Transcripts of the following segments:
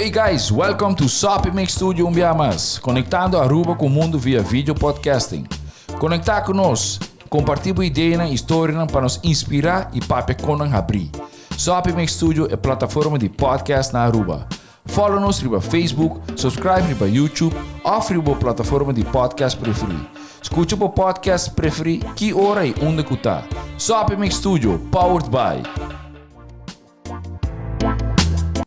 Hey guys, welcome to Sopimix Studio Umbiamas, conectando Aruba com o mundo via vídeo podcasting. Conectar conosco, compartilhar ideias e histórias para nos inspirar e para nos abrir. Sopimix Studio é a plataforma de podcast na Aruba. Follow-nos no Facebook, subscribe no YouTube ou na plataforma de podcast preferida. Escute o podcast preferido que hora e onde está. Sopimix Studio, powered by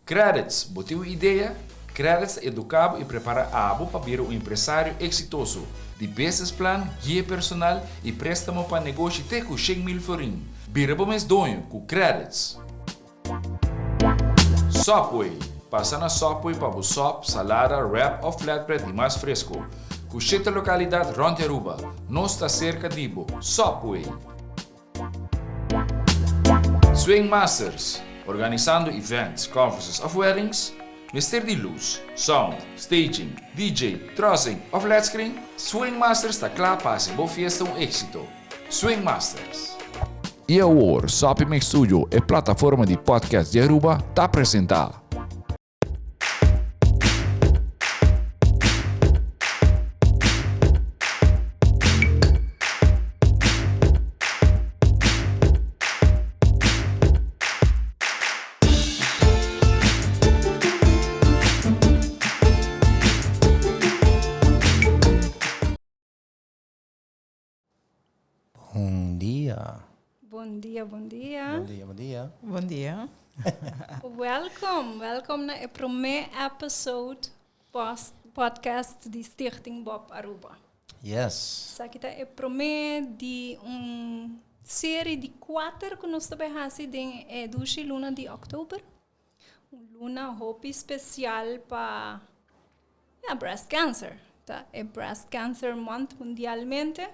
Credits. Bote uma ideia? Credits educa e prepara a abo para ser um empresário exitoso. De business plan, guia personal e préstamo para negócio até com 100,000 florin. Bira para mês donho com Credits. Sopway. Passa na Sopway para o sop, salada, wrap ou flatbread e mais fresco. Com 7 localidades rond Aruba. Nós está cerca de Ibo. Sopway. Swing Masters. Organizando events, conferences of weddings, Mr. de luz, sound, staging, DJ, trussing of LED screen, Swing Masters está claro para ser boa fiesta um êxito. Swing Masters. E agora, Sopimix Studio é plataforma de podcast de Aruba, está apresentar. Bom dia. Bom dia, bom dia. Bom dia, bom dia. Bom dia. Welkom naar het primeiro episode podcast de Stichting Bob Aruba. Yes. Essa aqui é o primeiro de série de 4 que nós estamos fazendo em 12 luna de outubro. Luna hope especial para breast cancer. Tá? É Breast Cancer Month mundialmente.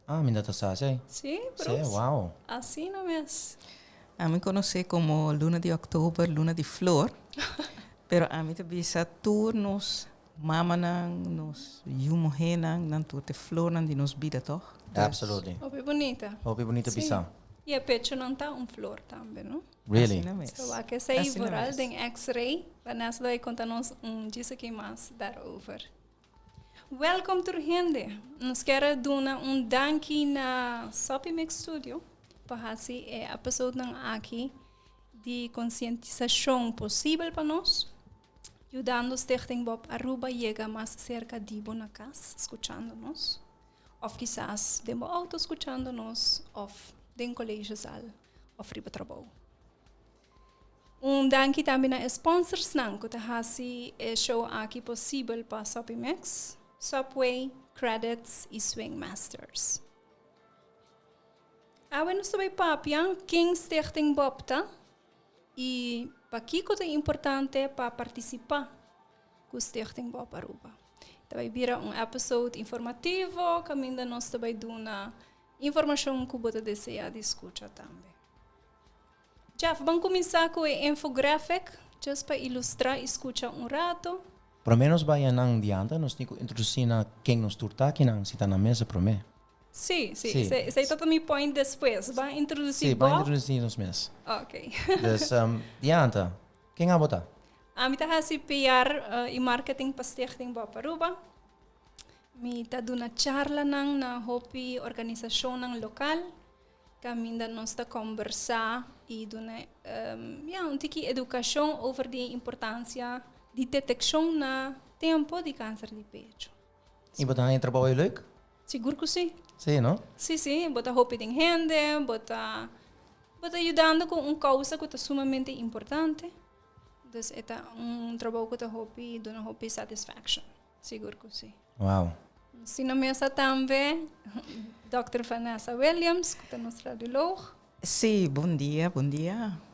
Ah, me dá essa aí? Sim, Sim, uau. assim não é mesmo. A mí conocí como luna de octubre, luna de flor, pero a mí também Saturnos, mamanang, nos yumuhenang, nan tutte flor nan di nos vida toch? Absolutely. Hope bonita. Hope bonita bisa. E a pecho não está flor também, não? Really? Assim mesmo. So, aqui sei Assim vooral mesmo. den X-ray, mas vai contar-nos disso aqui mais daarover. Welkom terug, gente. Nós queremos dar dank na Sopimix Studio para fazer a episode aqui de conscientização possível para nós, ajudando Stichting Bob Aruba a chegar mais cerca de na casa, escutando-nos, ou quizás dentro do auto escutando-nos, ou dentro do colégio sal, ou riba trabalho. Dank também a sponsors que fazem a show aqui possível para Sopimix. Sopway, Credits e Swing Masters. Agora nós estamos papia quem Stichting Bob tá? E para que é importante para participar com o Stichting Bob Aruba. Então vai vir episódio informativo, que ainda nós estamos dando informação que você deseja escutar também. Jeff, vamos começar com o infographic, just para ilustrar e escutar rato. Pro menos vai nang dianta, nós temos que introduzir na quem nos turta aqui nang sita na mesa pro me. Sim. Sei todo meu point depois. Vai introduzir Sim, vai introduzir nos mes. Ok. Dus dianta, quem a botar? A mim está a PR e marketing para Stichting Bob Aruba. Mi está dando charla na hopi organização local. Que ainda nós está conversar e dando tiki educação over a importância de detecção na tempo de câncer de pecho. E botar em trabalho leuk? Seguro que sim. Sim, não? Sim, bota hopi em rende, bota ajudando com causa que é sumamente importante. Então, é trabalho que hopi dona hopi satisfaction. Seguro que sim. Uau. Se na mesa também, Dr. Vanessa Williams, que é nossa radióloga. Sim, bom dia.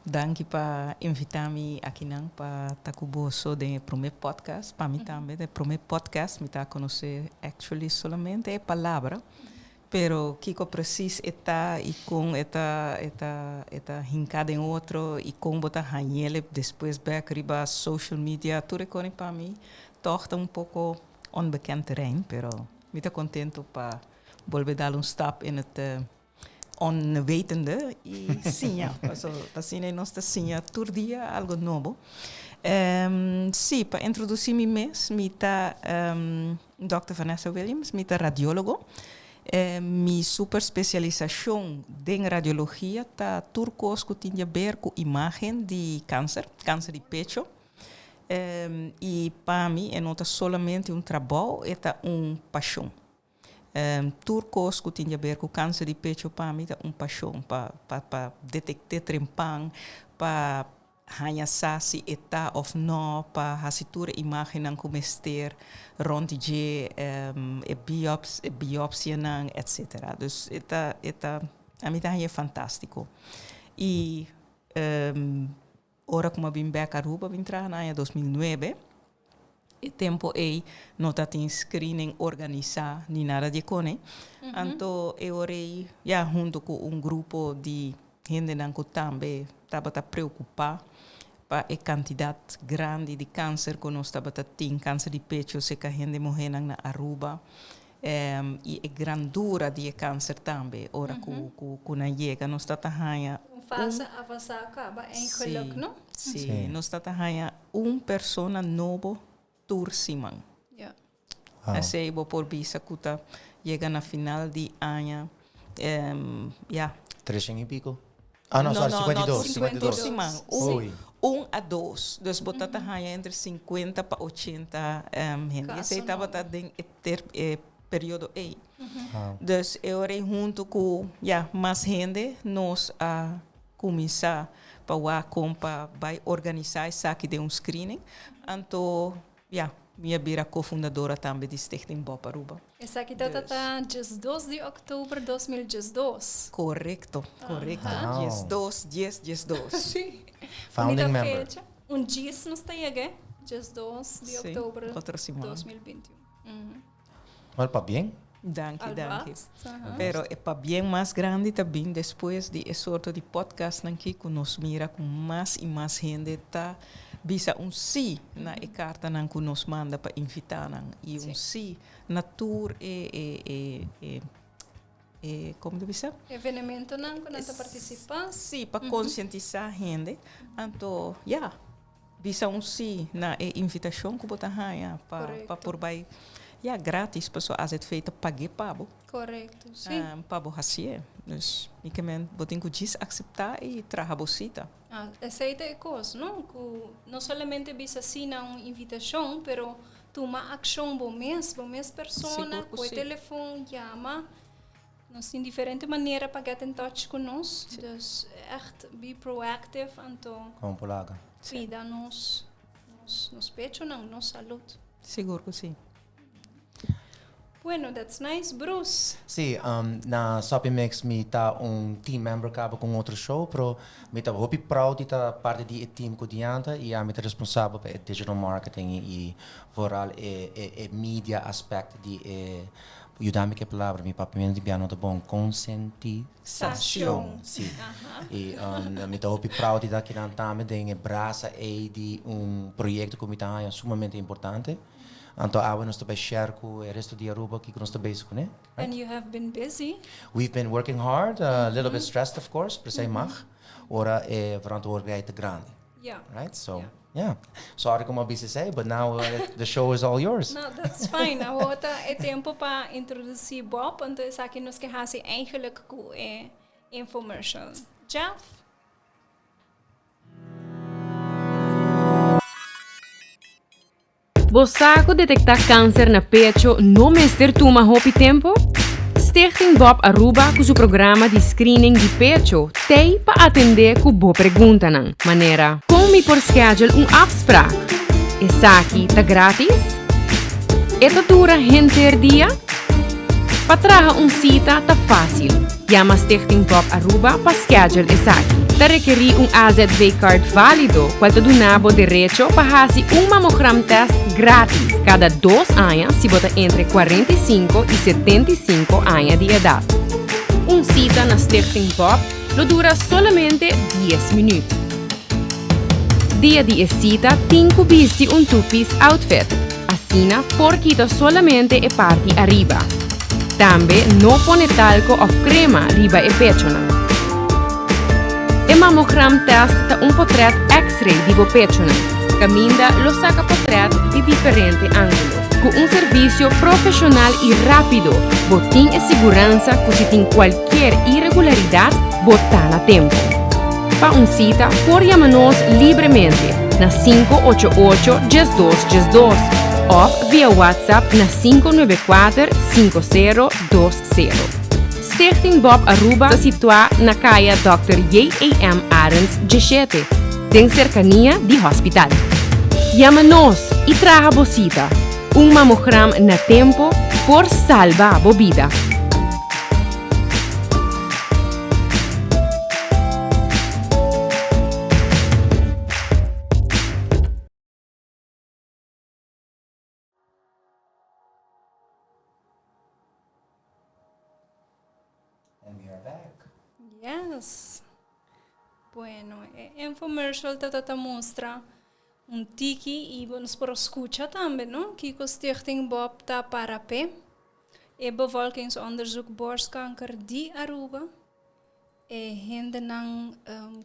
Danke para invitar-me aqui não para tacuboso de primeiro podcast. Para mim também, de primeiro podcast, me está a conhecer actually solamente a palavra. Pero Kiko precis está e com eta hincada em outro e com botar hanhele depois back riba social media tudo que para mim torta pouco onbekend terrein, pero me está contento para volver dar stap in het onwetende e sim, assim nós sim todo dia algo novo. Sim, para introduzir me mesmo, me tá Dr. Vanessa Williams, me tá radiólogo. Minha super especialização em radiologia tá turcos que tem a ver com imagem de câncer de pecho. E para mim, não é somente trabalho, é paixão. Turcos que tem a ver com câncer de pecho, para mim, é paixão para detectar trempang, para hanhar se está ou não, para rasitura imagem não cometer, rond de biopsia não, etc. Dus a mim é fantástico. E ora como vim back a Aruba, vim entrar na 2009. E tempo não tem screening organizado nem nada de cone. Então eu orei junto com grupo de gente que também estava preocupado para a quantidade grande de câncer que nós estava tendo, câncer de pecho, se que a gente morre na Aruba. E a grandura de câncer também, ora que na chega, nós está ganhando fase avançada acaba em geluk, não? Sim, nós está ganhando pessoa nova por semana. Assim, vou por visa que chega na final de ano, 300 e pico? Ah, não, sorry, 52. Por semana. 1 a 2. Dus botar entre 50 para 80 gente. Esse estava em período aí. Dus eu orei junto com mais gente, nós a começar para vai organizar isso aqui de screening. Então, minha bira cofundadora também de Stichting Bob Aruba. Essa aqui está dia 12 de outubro de 2012. Correto. 10-12. Sim. Founding member. Dia não está aí, dia 12 de outubro de 2021. Mas para bem? Danke. Pero é para bem mais grande também depois de esse sorte de podcast aqui que nos mira com mais e mais gente tá bisa sim na carta que nos manda para invitar e sim na tour como deve ser? Evenimento não que nós participamos. Sim, para conscientizar a gente. Então, bisa sim na invitação que botar para por vai grátis, pessoal, às vezes feita pague pabo. Correto, sim. Pabo assim, dus ik men botem que diz aceitar e traga bolsita. Aceita é coisa, não? Não somente bisa assim uma invitação, pero toma ação bom mês pessoa, por telefone, chama, nós tem diferente maneira para get in touch com nós, dus echt be proactive, então. Como polaga. Cuida nos pecho, nos saúde. Seguro que sim. Bueno, that's nice, Bruce. Sim, na Sopimix me tá team member acaba com outro show, pero me tá muito proud de estar parte de team que adianta e a me tá responsável pelo digital marketing e vooral e media aspect de ajudar-me que a palavra me papel de piano tá bom conscientização. Sim. E me tá muito proud de estar aqui na também de braça e de projeto que me tá sumamente importante. Então, nós estamos share com o resto de Aruba que nós estamos com, né? And you have been busy. We've been working hard, a little bit stressed, of course, per se mag. Ora verantwoordelijkheid te grande. Yeah. Right? So, sorry como busy say, but now the show is all yours. No, that's fine. Agora é tempo para introduzir Bob, então aqui nós que fazer eigenlijk com infomercial. Jeff? Você detectar câncer na pecho não mestre toma hopi tempo? Stichting Bob Aruba com seu programa de screening de pecho tem para atender com boa pergunta nan. Maneira, como por schedule afspraak? Essa aqui tá grátis? Esta dura hinter dia? Para trazer cita tá fácil. Chama Stichting Bob Aruba para schedule essa aqui. Te requerir AZV card válido, qual te donava direito para fazer mammogram test grátis cada 2 anos se você entre 45 e 75 anos de idade. Cita na Stichting Bob lo dura solamente 10 minutos. Dia de cita, tem que vestir two-piece outfit. Assim, por quita solamente a parte arriba. Também não põe talco ou crema arriba e pecho. E mammogram test ta portrait X-ray di pecho. Caminda lo saca portrait de diferente ángulo. Con un servicio profesional y rápido, botín y seguranza que si tiene cualquier irregularidad, botan a tiempo. Para una cita, por llamarnos libremente na 588-1212 o via WhatsApp na 594-5020. Stichting Bob Aruba está situada na calle Dr. J.A.M. Arends 17, em cercania de hospital. Llama-nos e traga bocita. Un mamogram na tempo por salva a vida. And we are back. Yes. Bueno, infomercial tata mostra tiki e nos por escuta também, não? Que o Stichting Bob tá para pé. E bevolkingsonderzoek borstkanker die Aruba. E gente não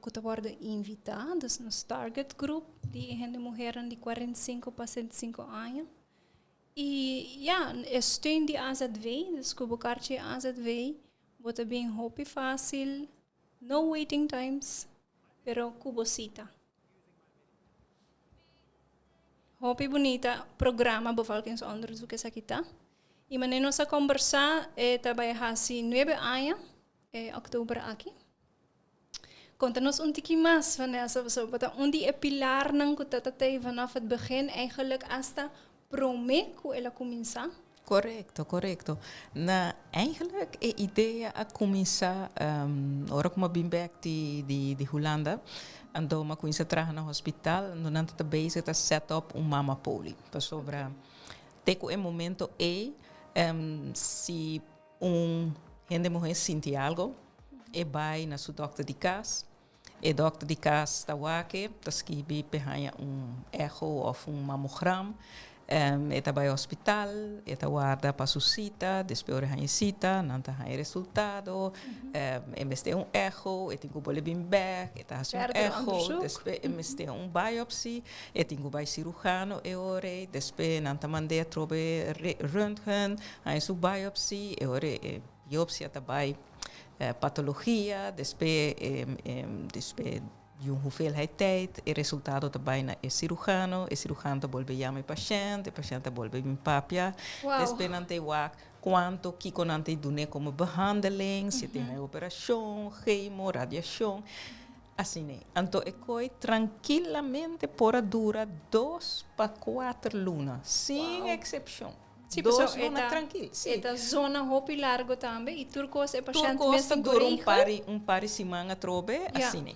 que worden invitados nos target group die gente mulheres de 45 para 65 anos. E ja, steun die AZW, dus kubo kaartje AZW, wordt bem hopi fácil, no waiting times, pero kubo cita. Hopi bonita programa bevolkingsonderzoek is aqui, tá? E maneira nossa conversar também hasi 9 anos, oktober aqui. Conta-nos tiki mais, Vanessa, onde é pilar nang kutatay vanaf het begin eigenlijk hasta prome que ela começar? Correcto. Eigenlijk a ideia a começar, ora como bem back de Holanda, andou uma coisa trabalhar no hospital, no nanto tá bezig a set up mama poli, para sobra. Teco é momento se gente mulher sente algo, vai na sua doctor de casa, e doctor de casa está aqui, tá escrevi perhanha echo ou mamogram. Eta vai ao hospital, eta guarda para sua cita, depois a cita, não tem resultado, vez de echo, tem que boleh back, eta faz echo, depois de biopsia, tem que vai cirurgiano e ore, depois não tem mandar trobe röntgen, aí sua biopsia, e ore biopsia também patologia, depois hoeveelheid tijd, het resultaat daarbij is cirurgiano, te volve chamar o paciente volve mijn papia, después wak quanto kiko nante doen como behandeling, se tem operação, chemo, radiação, assim né. Então tranquilamente por dura 2 para 4 lunas, sem exceção. Sim, dos lunas tranquilo. Esta zona hopi largo também, e turcos é paciente mesmo dura um par de semana trobe, assim né.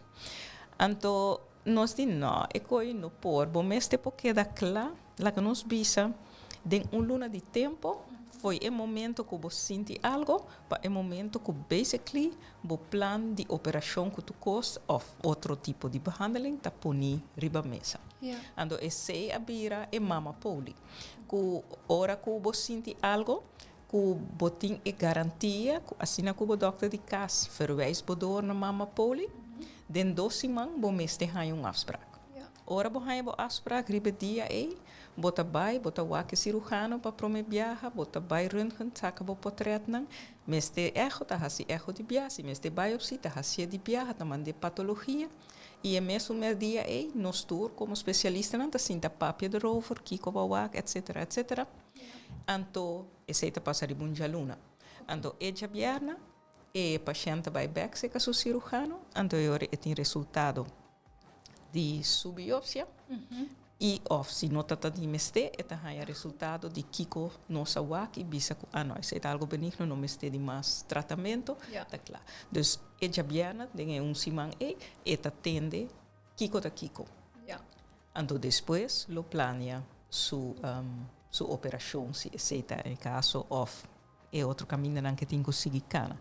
Então, nós dizemos, não, não por, bom, mas depois queda claro, lá que nos visa, de luna de tempo, foi o momento que você sente algo, para o momento que, basically, o plano de operação que tu costa, ou outro tipo de behandeling, está poni riba mesa. Então, esse abira é mama poli. Que hora que você sente algo, que botin é garantia, assim que o doctor de casa verwijst door na mama poli, den 2 semanas, bom mês tem afspraak. Ora, bom afspraak, ribe dia bota wake cirurgiano para prome viaja, bota bai röntgen, saca bo portret nang, mês te echo, ta hasi echo de biasi, mês te biopsia, ta hasi de viaja, ta mande patologia, e mês dia nos tour como especialista nang, ta sinta papia de rover, kiko bawak, etc. Anto, essa passa de bunjaluna. Anto, eja bierna, e paciente vai back se com o cirurgiano, então ele tem resultado de sua biopsia e se não está de meste, ele resultado de kiko nossa wak e bisa com nós. Se é algo benigno, não meste de mais tratamento, tá claro. Dus já biana tem semana e atende kiko da kiko. Então depois lo plania sua operação se é em caso of e outro caminho que tem que seguir cana.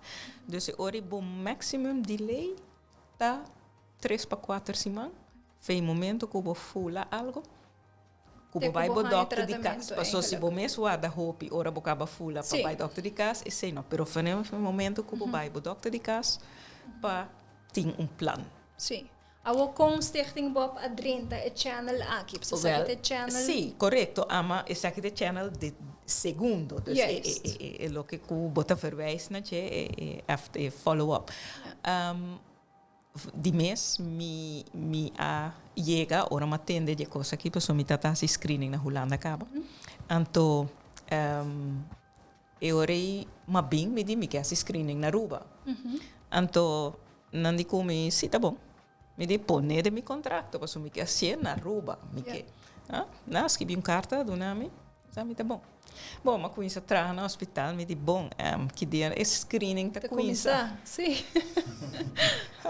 Dus ora o maximum delay tá 3 para 4 semanas. Foi o momento que eu fula algo, que eu vai ao doctor de casa. Passou se o mês da hope, ora eu acaba fula para vai doctor de casa, e sei não. Pero foi o momento que eu vai ao doctor de casa para ter plano. Sim. Awo com Stichting Bob Adrenta, o channel aqui. Você sabe o channel? Sim, correto. Ama, esse aqui é o channel de segundo. Dus é o que o bota verwijst na é follow-up. De mês, me chega, ora uma tenda de coisa aqui, pessoa me tá se screening na Holanda acaba. Então, eu orei uma bem, me di, me quer se screening na Aruba. Então, não digo me, sim, tá bom. Me di, pone de mi contrato, pessoa me quer ser na Aruba. Me quer. Não, escrevi carta do nome, sabe, tá bom. Bom, mas com isso, traga no hospital, me di, bom, que dia é screening tá com isso. Sim.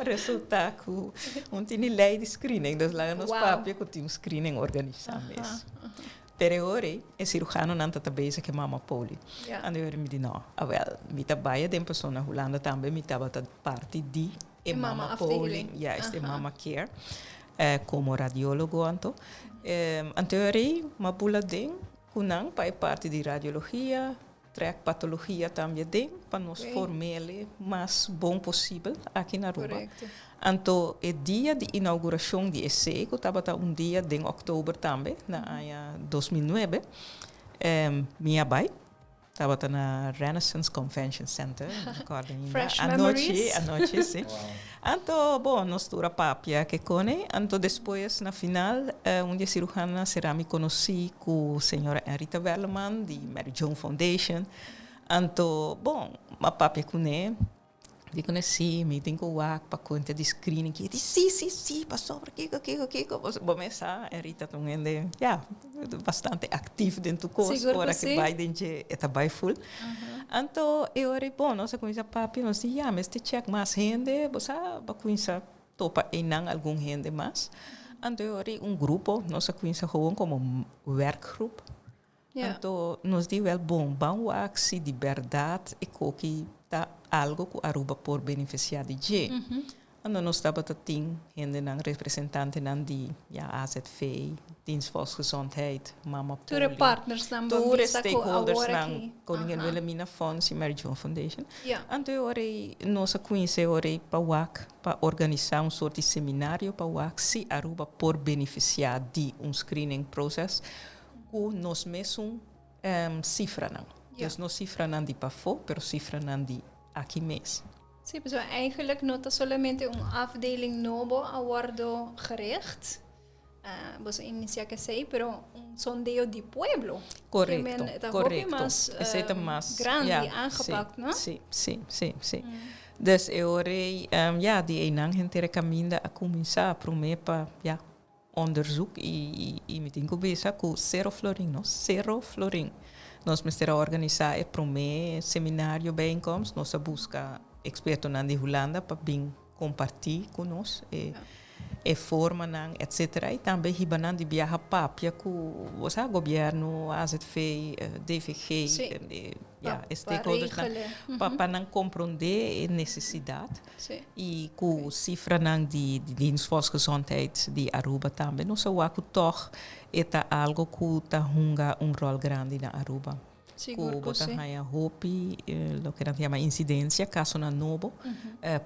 Resulta que não tinha lei de screening, então lá nos papéis que tinha um screening organizado mesmo. Pero ora, o cirurgião não está bem que mama poli. Ando eu me di não, me trabalha de pessoa na Holanda também, me estava parte de mama poli, mama care, como radiólogo anto. Anterior, uma bula de kunang para parte de radiologia, track patologia também tem para nos formar mais bom possível aqui na Aruba. Correcto. Então, o dia de inauguração de EC, que estava dia de outubro também, na ano 2009, minha pai estava na Renaissance Convention Center, Fresh memories. Anoche, sim. Então, bom, nós tura papia que cone, então depois, na final, dia cirurgiana será me conheci com a senhora Rita Welleman, de Mary Joan Foundation. Então, bom, a papia cone, de conheci, me tem com o WAC para conta de screening, que disse, sim, passou por aqui, bom, essa Rita também é, bastante ativo dentro do curso, agora que vai dentro, está bem full. Então, eu era bom, nós com essa papi, nós dizia, mas te check mais gente, você com essa topa e não algum gente mais. Então, eu era grupo, nós com essa como werkgroep. Então, nós dizia, bom, vamos axi de verdade e que tá algo que Aruba por beneficiar de gente. Então, nós estava tem gente não representante não de AZV, Dienst Volksgezondheid, Mama Poli. Toere partners dan Toere stakeholders dan Koningin Wilhelmina Fonds e Mary Joan Foundation. Então, nós conhecemos para WAC, para organizar soort de seminário para WAC, se Aruba por beneficiar de screening processo, que nós mesmos cifra não. Dus não cifra não de para fora, mas cifra não de aqui mesmo. Sim, dus eigenlijk nota solamente afdeling novo a worden gericht. Você inicia que sei, pero sondeo de pueblo. Correcto. Mas grande aangepakt, não? Sim. Dus eu orei, de eenang gente caminha a começar a prometer para onderzoek e me tem que ver com zero florin. Nós vamos organizar e prometer seminário bijeenkomst, nós busca expertos na Holanda para vir compartilhar conosco e forma etc. E também ribanan de viajar papia com o governo, AZV, DVG, stakeholders para não compreender a necessidade e com cifra de Dienst Volksgezondheid de Aruba também. Nós o toch é algo que tá rol grande na Aruba. Seguro que sim. Hopi, lo que se chama incidência, caso na novo,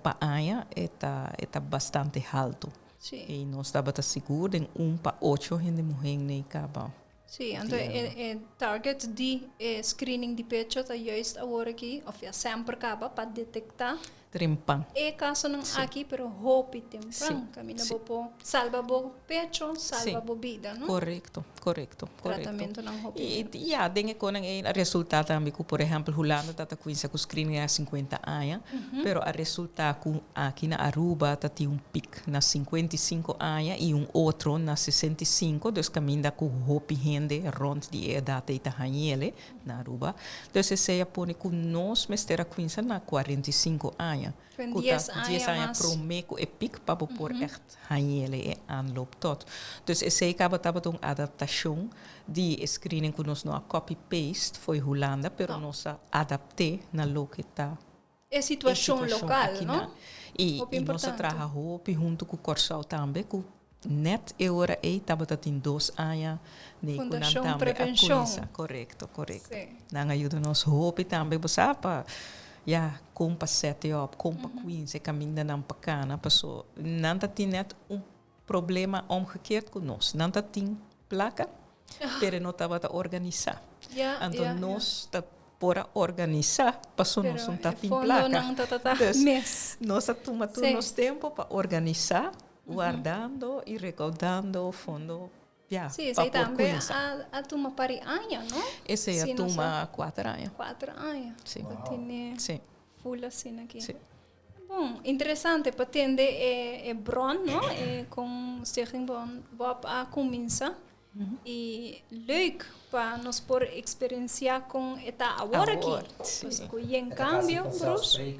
para aia está bastante alto. E nós estamos seguros em 1 para 8 gente morrer nem acaba. Sim, então o target de screening de pecho está juist agora aqui, ou sempre acaba para detectar. Trempan. E caso não aqui, pero hopi temprano, caminha bo salva bo pecho, salva bo vida, não? Correcto. Tratamento não hopi. E dengue com o resultado também, por exemplo, Holanda está com isso screening há 50 anos, pero o resultado aqui na Aruba tem pico na 55 anos e outro na 65, dus caminha com hopi gente rond de idade e tahanhele na Aruba. Dus esse põe com nós mestera com isso na 45 anos. 10 anos promeco e pic para por echt hanhele e aanloop tot. Dus esse acaba uma adaptação de screening que nós não copy paste foi Holanda, pero nós adapte na local. É situação local, não? E nós trabalha hopi junto com o Corsal também, com net eura e estava tem 2 anos nem com Fundação Prevenção. Correcto. Não ajuda nós hopi também, você para compa set up, compa queen, se caminda nan pacana, paso, nanta tin net problema omgekeerd com nós. Nanta tin placa, pero no tava ta organizar. Então nós ta pora organizar, paso nós não ta tin placa. Nós atuma tu nos tempo para organizar, guardando e recaudando fundo. Sim, esse também a turma pari anos, não? Esse é a turma 4 anos. 4 anos. Sim. Sim. Full assim aqui. Sim. Bom, interessante para entender bron, não? Com Stichting Bob a começar. E leuk para nós por experienciar com esta agora aqui. Porque em cambio, Bruce. E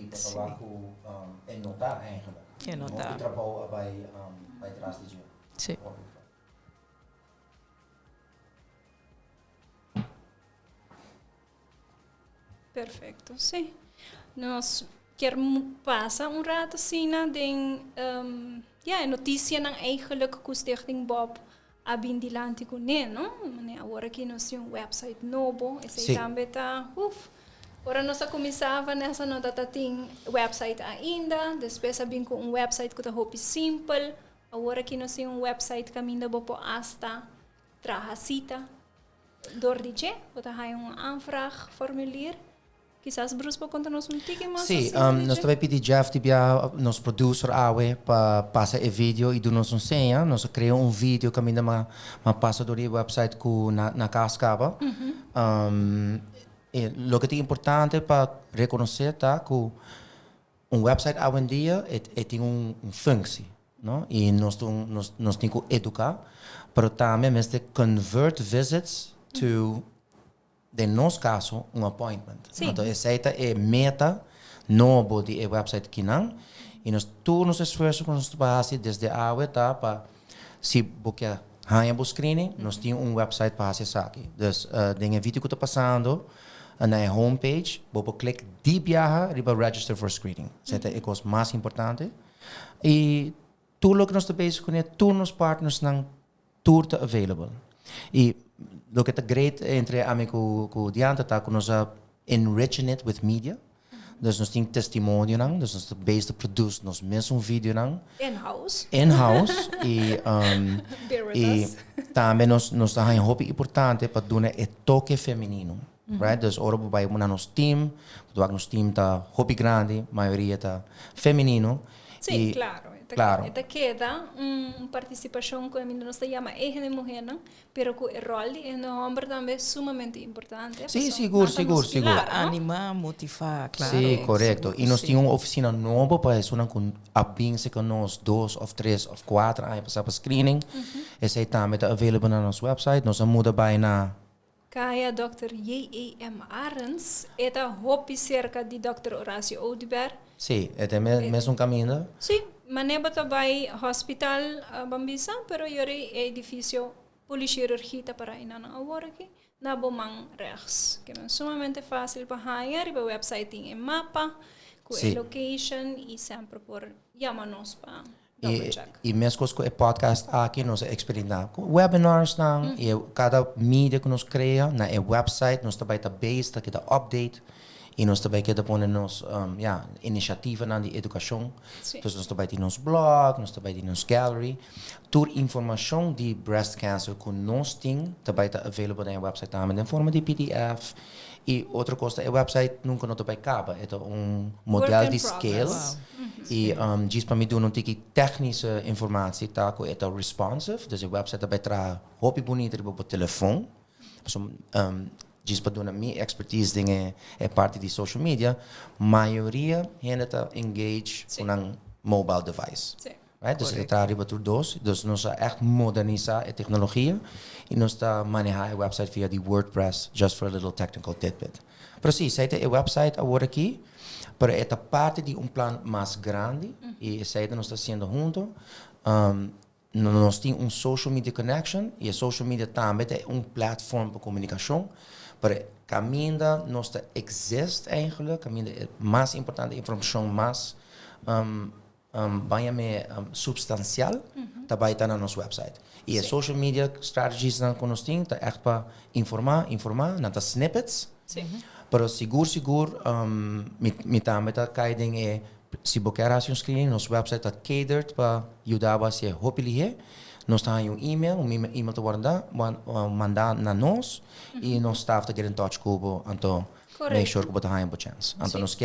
para falar com notar eigenlijk. Notar. O trabalho vai trás de dia. Sim. Perfeito, sim. Nós queremos passar rato assim de notícia não eigenlijk que o Stichting Bob a bindilante com ele, não? Agora aqui nós temos website novo, esse também tá, Agora nós começava nessa nota tem website ainda, depois sabem com website que tá roupa simples. Agora aqui nós temos website que ainda bopo hasta trahasita. Door DJ, wat hij een aanvraagformulier. Quizás Bruce pode contar-nos tique mais. Sim, nós também pedimos Jeff, nosso producer, para passar o vídeo e dar-nos senha. Nós criamos vídeo que ainda passa do website na cascava. O que é importante para reconhecer que website hoje em dia tem função, não? E nós temos que educar, mas também temos convert visits to, em nosso caso, appointment. Então, essa é meta novo de website que não. E nós todos nos esforços que nós fazemos desde a água para se você ganha screening, nós temos website para fazer isso aqui. Então, tem vídeo que está passando na homepage, você clica de viajar e register for screening. Isso é a coisa mais importante. E tudo o que nós estamos com todos os partners não tudo available. E o que é great entre a mim com Dianta tá que nós enriching it with media. Dus nós temos testemunho não, dus nós based to produce nós mesmo vídeo não. In-house. E também nós temos um hobby importante para dar o toque feminino. Right? Dus ora vai na nosso time, nosso time tá hobby grande, maioria tá feminino. Sim, claro. Esta queda participação que ainda não se chama de mulher, não? Pero que o rol de homem também é sumamente importante. Sim, seguro. Animar, motivar, claro. Sim, correto. E nós temos uma oficina nova para isso, com abinse com nós 2 ou 3 ou 4 anos para screening. Esse aí também está available na nosso website. Nós muda bem na Kaya Dr. J.A.M. Arens, eta hopi cerca de Dr. Horacio Oudibert. Sim, é mesmo caminho. Sim, mas não é vai hospital Bambisa, pero yori é edifício polichirurgia para ir na agora aqui, na Bomang Rex, que é sumamente fácil para ganhar, e o website tem mapa, com a location e sempre por chamar-nos para e mesmo com o podcast aqui nós experimentamos webinars não e cada mídia que nós cria na website nós também está based aqui da update e nós também quer pôr nos iniciativa na de educação então nós também tem nos blog nós também tem nos gallery toda informação de breast cancer que nós tem também está available na website também em forma de PDF. E outra coisa, o website nunca não também acaba. É modelo de scale. E diz para mim não tem que técnica informação, tá? Que é responsive. Então o website também traz roupa bonita para telefone. Diz para minha expertise é parte de social media. Maioria ainda está engage com um mobile device. Right? Dus het daar riba doos. Dus nós echt modernizar a tecnologia e nós está manejar a website via de WordPress just for a little technical tidbit. Pero sim, sai a website agora aqui, para esta parte de plan mais grande e sai nós está sendo junto. Nós temos social media connection e a social media também é plataforma para comunicação. Para caminda nós está existe eigenlijk, caminda é mais importante informação mais bem substancial, também está no nosso website. E a social media strategies que nós temos, está echt para informar, não está snippets. Pero seguro, me também tá caiding é se boquer um screening, nosso website tá catered para ajudar você a hopilie. Nós temos um e-mail te mandar na nós e nós staff te get in touch com então make sure que você tem uma chance. Então nós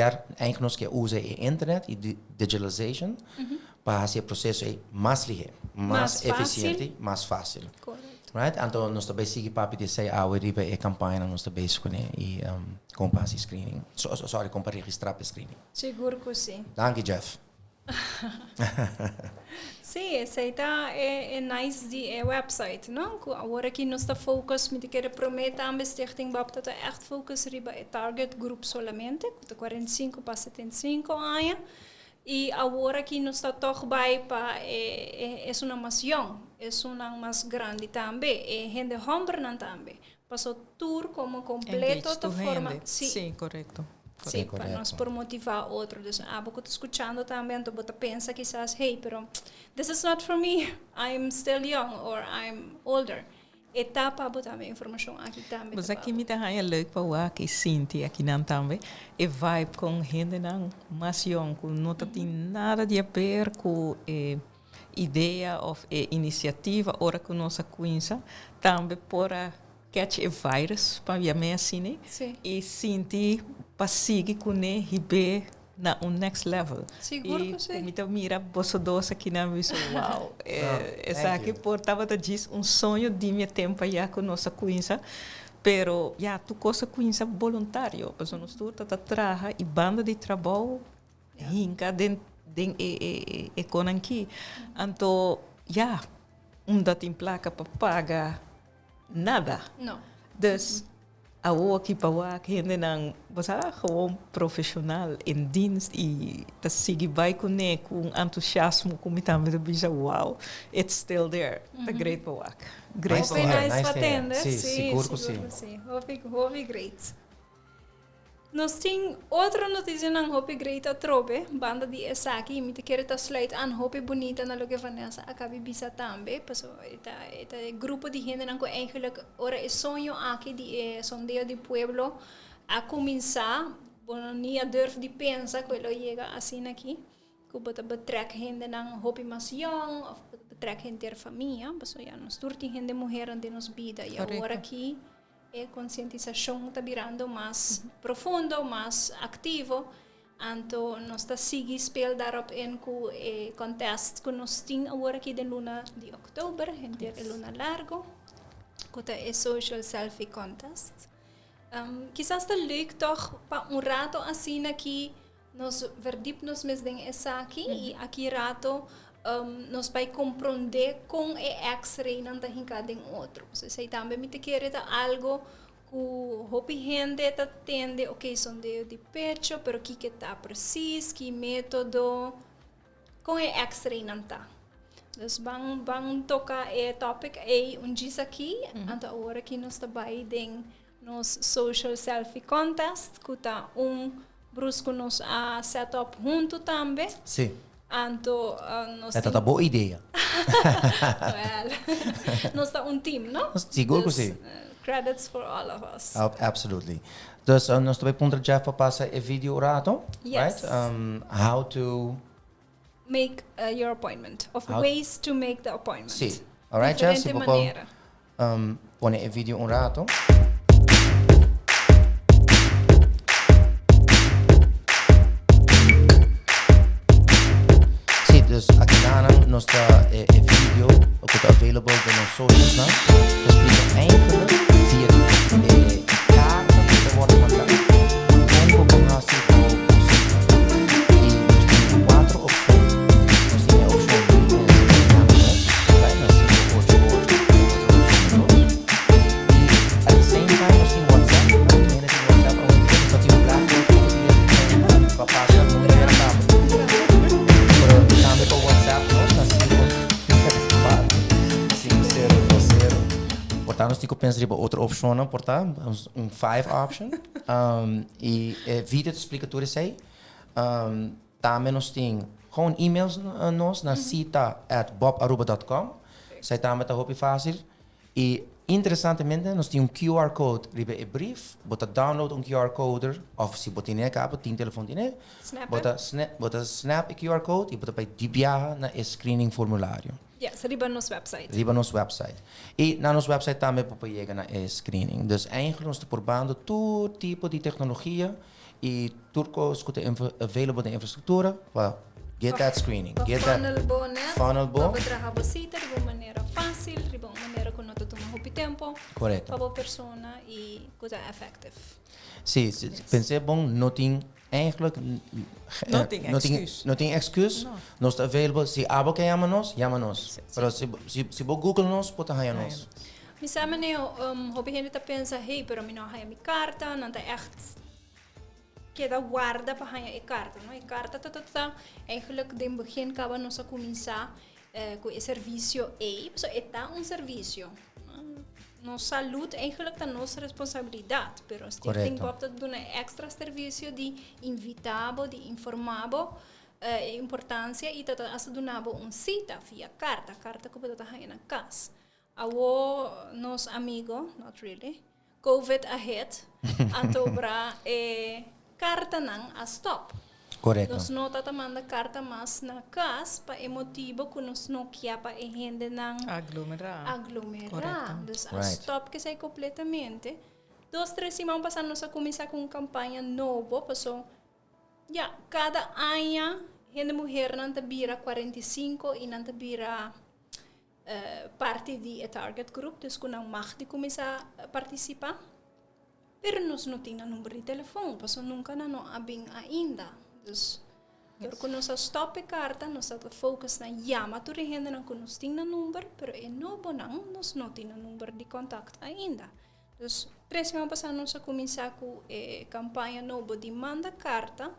nós quer usar a internet e digitalization para fazer o processo mais ligeiro, mais eficiente, mais fácil. Right? Então nós também seguimos para pedir se a campanha nós também escolher e comprar esse screening. Sorry, comprar registrar para screening. Seguro que sim. Dank je, Jeff. Sim, esse aí é nice de website, não? Agora que nós está focus, me quer prometer a Stichting BOP tá echt focus riba é target group solamente, de 45 para 75 anos. E agora que nós está toch bij para é uma mais young, é uma mais grande também, é gente jovem também. Passou tour como completo de forma. Sim, correto. Sim, para nós por motivar outro. Então, eu estou escutando também, então você pensa quizás, hey, pero this is not for me. I'm still young or I'm older. Etapa para também informação aqui também. Mas aqui me dá leuk para o aqui sinti aqui não também. E vibe com gente não mais young, não tem nada de a ver com ideia ou iniciativa ora com nossa coisa também por catch a virus para via me assim e sinti para seguir com ele ribe na next level. Seguro que sim. E então mira você doce aqui na vista, wow. Essa aqui portava de diz sonho de minha tempo já com nossa coisa, pero já tu coisa coisa voluntário, mas nós tu tá traja e banda de trabalho hinca den aqui. Então já dat tem placa para pagar nada. Não. Dus aqui para gente não você gewoon profissional em dienst e tá seguir vai com entusiasmo como também do bicho wow it's still there tá great para great nice para atender sim seguro que sim hobby great. Nós temos outra notícia na hobby great a trobe banda de Esaki me te quer tá slide an hobby bonita na lugar Vanessa acaba bisa também passou eta grupo de gente não eigenlijk ora é sonho aqui de sondeo de pueblo a começar bueno nem a durf de pensar que ele chega assim aqui que bota betrek gente não hobby mais young of betrek gente ter família passou já nós turti gente mulher ante nos vida e agora aqui a conscientização está virando mais profundo, mais ativo. Então, nós estamos seguindo spel daarop in com o contest que nós temos agora aqui de luna de outubro, entre a luna largo, que é o social selfie contest. Quizás está leuk toch para rato assim aqui nós verdiepnos mes ding essa aqui e aqui rato nós vai compreender com é X-ray não tá hincado em outro. Você também me te quer algo que hopi gente tá tende, ok, sondeo de pecho, pero que tá preciso, que método com é X-ray não tá. Então, vamos tocar o topic diz aqui, então agora que nós trabalhamos em nos social selfie contest, que tá brusco nos a set up junto também. Sim. Então, nós é uma boa ideia. Nós temos team, não? Seguro que sim. Credits for all of us. Absolutely. Dus nós também podemos Jeff para passar o vídeo rato, yes. Right? How to make your appointment, ways to make the appointment. Sim. Alright, Jeff, se você põe o vídeo rato. Dus aqui nós está vídeo que está available nos socials, não? Explica eigenlijk via kaarten que worden mandado. Como combinatie e nós temos 4 opções. Nós temos a opção e at the same time nós temos WhatsApp, onde nós temos WhatsApp para passar no mercado. Também WhatsApp, portanto, nós temos que pensar em outra opção, portanto, 5 option. E vídeo te explica tudo isso aí. Também nós temos gewoon e-mails na cita@bobaruba.com. Zij também está muito fácil. E Interessantemente, nós temos QR code riba e brief, bota download QR code, of se bota in cabo, tem telefone Snap bota snap QR code e bota para dibiar na screening formulário. Yes, riba nos website. Riba nos website. E na nos website também para chegar na screening. Dus eigenlijk nós estamos probando todo tipo de tecnologia e tudo que é available de infraestrutura para get that screening. Get that funnel bo. Para trabalhar bocita de uma maneira fácil, de uma maneira que não te toma muito tempo. Correto. Para a pessoa e coisa effective. Sim, pensei bom, não tem eigenlijk não tem excuus. Nós está available. Se abo que chama nós. Mas se você Google nós, pode chamar nós. Me sabe né, hobby gente tá pensa, hey, pero me não haya minha carta, não tá echt queda guarda para haya a carta, não? A carta tá eigenlijk de begin acaba nós a começar com o serviço A, so está serviço. Nossa saúde eigenlijk está nossa responsabilidade, pero se tem que optar por um extra serviço de invitável, de informável, importância e tá donando cita via carta que pode estar aí na casa. Awo nos amigo, not really, COVID ahead, antobra carta nang a stop. Correto. Nós não tá tomando carta mais na casa para o motivo que nós não quer para a gente não aglomerar. Então, a stop que sai completamente. 2-3 semanas passando nós a começar com uma campanha nova, passou. Cada ano a mulher não te vira 45 e não te vira parte de target group, dus que não mag de começar a participar. Pero nós não temos número de telefone, passou nunca não abing ainda. Dus, porque nós stop a carta, nós estamos focus na chama tu gente não nós temos número, pero é novo não, nós não temos número de contato ainda. Dus, 3 semanas passando nós a começar com a campanha nova de manda carta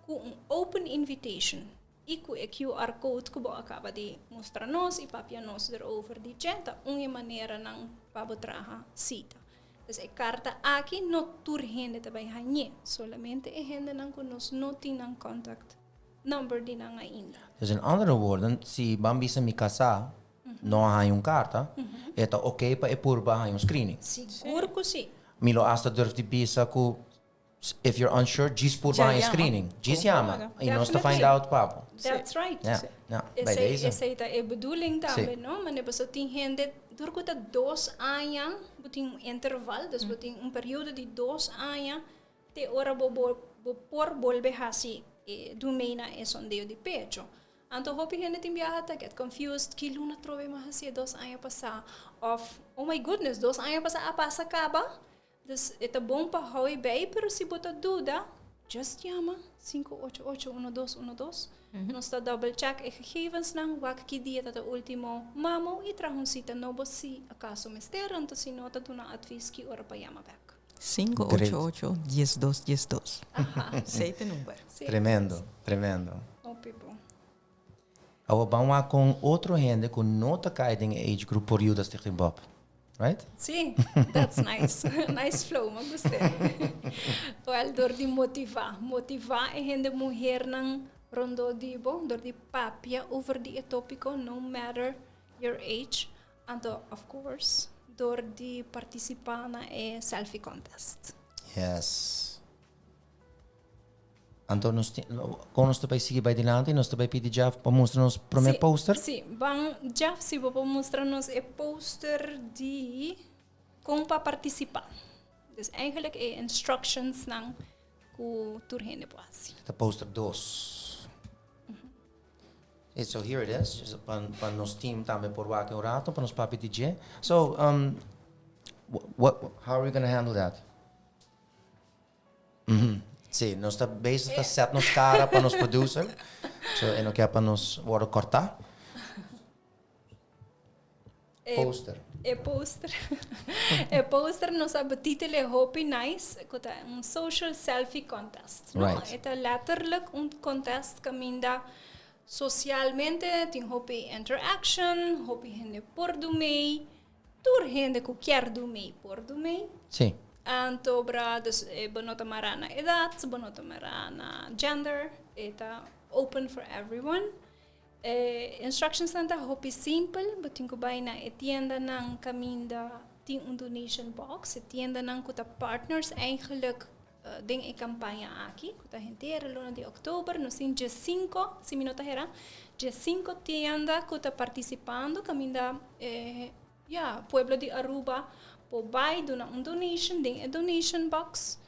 com open invitation e com o QR code que acaba de mostrar nós e papia nós erover de gente, uma maneira não para trabalhar cita. Dus a carta aqui não tur gente também hanhe, solamente a gente não conosco não tem contact number de não ainda. Dus in andere woorden, se Bambi se me casar, não há carta, é tá ok para purba há screening. Seguro que sim. Milo hasta durf de bisa ku if you're unsure, diz purba há screening. Diz chama. E nós te find out papo. That's right. Bij deze. Essa é a bedoeling também, não? Mas depois tem gente durante 2 anos, tem intervalo, dus tem período de 2 anos, te ora por volver assim, do meio na sondeio de pecho. Então, hope gente tem viajado, get confused, que luna trove mais assim 2 anos passar, of, oh my goodness, 2 anos passar, a passa acaba, dus é bom para hoje bem, pero se botar dúvida, just chama 588-1212. Nós está double check e gegevens ng wak que dia tata último mamo e traga cita novo se acaso mister, então se nota do na advies que ora para chama back. 588-1212. Seite número. Tremendo. Oh, people. Agora vamos lá com outro gente que não está caindo em age group por Judas Stichting Bob. Right? Sim, that's nice. Nice flow, me gostei. Well, door de motivar a gente mulher nang rondo dibo, door de papia over die tópico, no matter your age. And of course, door de participar na selfie contest. Yes. Então, nós também seguir para adiante, nós também pedir já para mostrar-nos o primeiro poster? Sim, já se vou mostrar-nos o poster de como para participar. Dus eigenlijk instructions nang ku turhende poasi. The poster 2. So here it is. Para nos team também por lá que um rato, para nos papi DJ. So, how are we going to handle that? Sim, nós está bezig te set nos cara para nos producer. So, en não quer para nos worden cortar. Poster. E poster nos abetitele hopi nice, kota social selfie contest. Right. Het letterlijk contest kaminda socialmente tin hopi interaction, hopi hende por do mei, tur hende ku quer do mei por do mei. Sim. Anto bra, dus benota marana edad, benota marana gender, eta open for everyone. Instructions nanta hopi simple, buting ko bay na etienda ng kaminda ting een donation box. Etienda ng kuta partners eigenlijk ding e campaña aqui, kuta hentera luna de oktober, no sin dia 5, si minuta hera, dia 5 tienda kuta participando, kaminda Pueblo de Aruba, po bay dona un donation ding e donation box.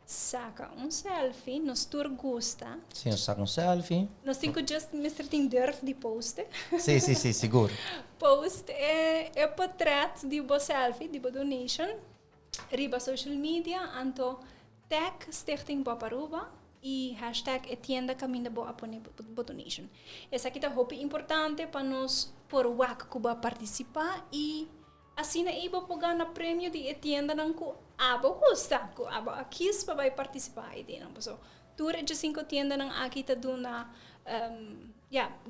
Saca um selfie, nos tur gusta. Sim, eu saco selfie. Nos cinco just Mr. Ting durf die posten. Sim, seguro. Post e portret di bo selfie, di bo donation. Riba social media, anto tag Stichting Bob Aruba e hashtag etienda caminda bo apone bo donation. Essa aqui tá hopi importante para nos por wak kuba participar e assim na iba pogar na prêmio de etienda nang ku abo custa, ku abo akis pa vai participar e não so tour de 5 tienda nang aqui tá duna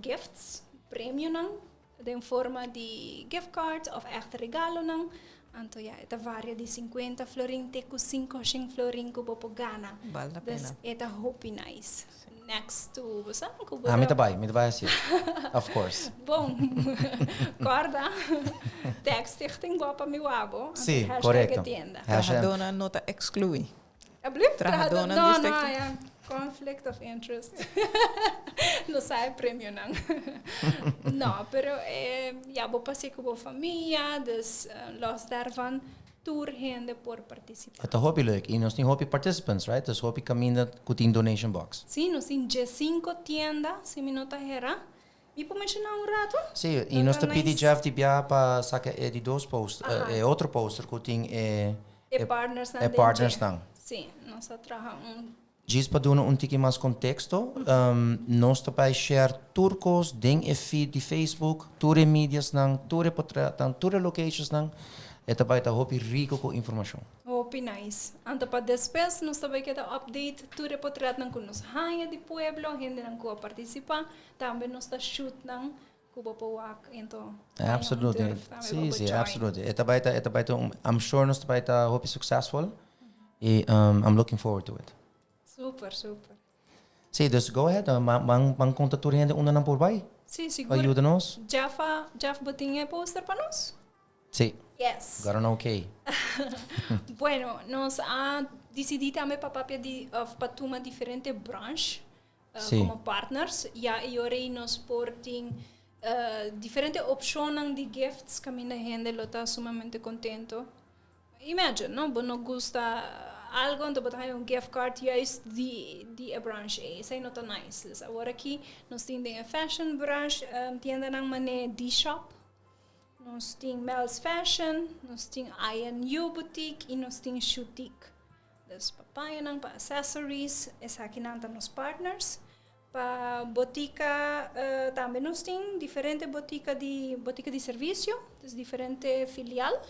gifts, prêmio nang de forma de gift cards of echt regalo nang anto eta varia de 50 florin te ku 5 florin ku bo pogana. Vale a Dus pena. eta hopi nice. Next to saan ku Me trabalho assim. Of course. Bom, corda. Tag Stichting Bopa Miwabo. Sim, hashtag correcto. etienda. Trajadona nota exclui. Alsjeblieft, Trajadona no, Stichting. ja. Conflict of interest. No sai prêmio não. No, pero bo passei com a família, dus los daarvan tour hende por participar. Het is hobby leuk. En ons niet hobby participants, right? Dus hobby caminda com donation box. Sim, nos in G5 tienda, se minuta hera. E por mencionar rato? Sim, e nós te pedimos Jeff de bia para sacar de dois poster, outro poster que tem Partners na partners não. Sim, nós traga Diz para dar tique mais contexto, nós também share turcos, ding e feed de Facebook, toure mídias não, toure portrait, toure locations não, e também tá hobby rico com informação. Hopi nice. Anto pa después nos também queda update tu repotrat nang kunos haya di pueblo, gente nang kuha participa, também nos ta shoot nang kuba po wak into. Absolutely. Sim, absolutely. E também I'm sure nós também tá hobby successful. E I'm looking forward to it. Super. Sim, dus go ahead. Man conta tour gente una não por vai. Sim, seguro. Ajuda-nos. Jeff botinha poster para nós? Sim. Yes. Agora não ok. Bueno, nós decidido também para uma diferente branche como partners. E orei nos porting diferente opções de gifts que a minha gente está sumamente contento. Imagine, não? Não gosta algo, então botar um gift card juist die branche. Isso é not nice. Dus agora aqui nós temos a fashion branche, tienda nang mané D-shop. Nós temos Mel's Fashion, nós temos INU Boutique e nós temos Shoutique. Dus papaya nang pa accessories, essa aqui nang nos partners. Pa botica, também nós temos diferente botica de serviço, dus diferente filial.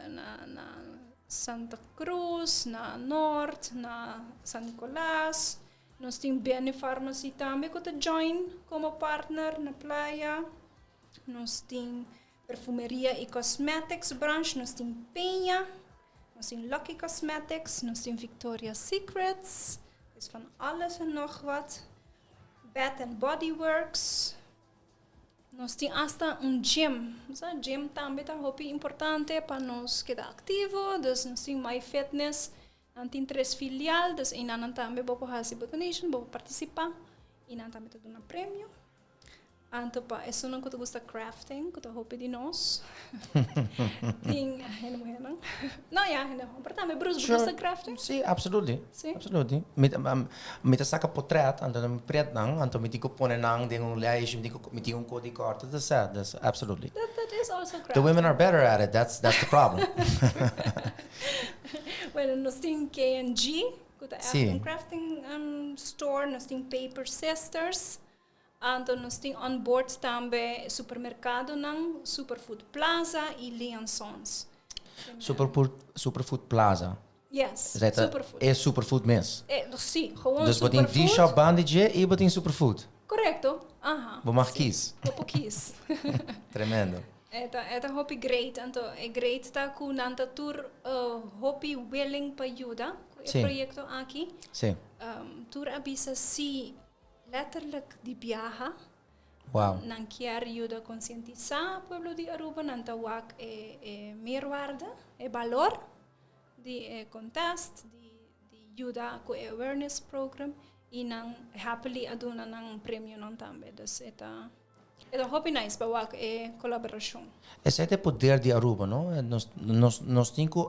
Na Santa Cruz, na Norte, na San Nicolás. Nós temos Bene Pharmacy também que está join como partner na praia. Nós temos perfumeria e cosmetics branch, nós temos Penha, nós temos Lucky Cosmetics, nós temos Victoria's Secrets, is van alles en nog wat. Bath and Body Works. Nós temos hasta gym. O gym também é muito importante para nós quedar ativo. Dus nós temos My Fitness. Nós temos 3 filiais. Dus nós também vamos fazer donation, vamos participar. E nós também temos um prêmio. Anto pa, eso não que tu gosta crafting, que tu hope de nós. Ting, henang. Não, ja, henang. Portanto, me Bruce gosta crafting? Sim, absolutely. Sim. Absolutely. Met saca portret, anto me pret nang, anto me tico pone nang ding un lijstje, me tico code card. That's absolutely. That is also crafting. The women are better at it. That's the problem. Well, nós temos K&G, que Sim. é crafting store, nós temos Paper Sisters. Então, nós temos on board também supermercado, Superfood Plaza e Leon Sons. Superfood Plaza. Yes, Superfood. É Superfood mesmo. Sim, gewoon Dus wat in Superfood. die shop bandage e wat in Superfood. Correcto. Aha. Wat mag kies? Opo kies. Tremendo. Eta hopi great. Então, é great tá com nanta tour hopi willing para ajuda. Sim. O projeto aqui. Sim. Tour abisa si letterlijk die biaha. Wow. Nan kier ayuda a concientizar pueblo de Aruba nan tawak meerwaarde, valor di contest, di ayuda ko awareness program e nan happily aduna nan prêmio nan tambe. Dus eta hopi nice ba wak colaboração. Esse é o poder de Aruba, não? Nós temos que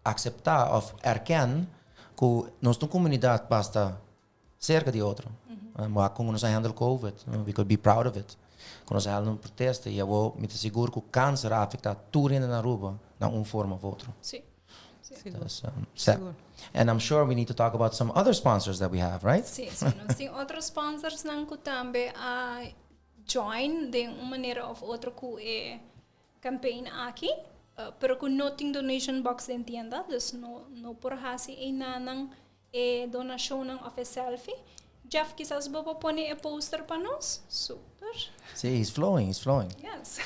aceitar ou erkennen que nossa comunidade basta cerca de outra. Maar como nós handle COVID, we could be proud of it. Quando nós handle protesta, e eu vou me seguro que o câncer afeta tudo na Aruba, na uma forma ou outra. Sim. And I'm sure we need to talk about some other sponsors that we have, right? Sim. Nós temos outros sponsors nan ko tambe a join de uma maneira ou outra com campaign aqui, pero com não tem donation box de tienda, dus no por hasi nanang donation ng of a selfie. Jeff, quizás vou pôr poster para nós? Super. See, he's flowing. Yes.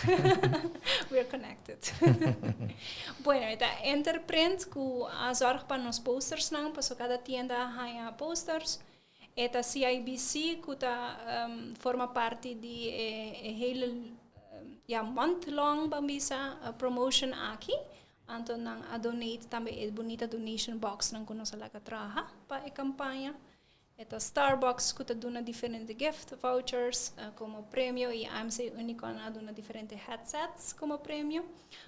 We're connected. Bueno, esta Enterprint ku zorg para nos posters nang paso cada tienda haya posters. Esta CIBC ku forma parte de hele month-long bambisa promotion aqui. Anto nang donate também bonita donation box nang kuno sa laga traha pa campaña. Esta Starbucks que dona diferentes gift vouchers como prêmio e AMC Unicon dona diferentes headsets como prêmio.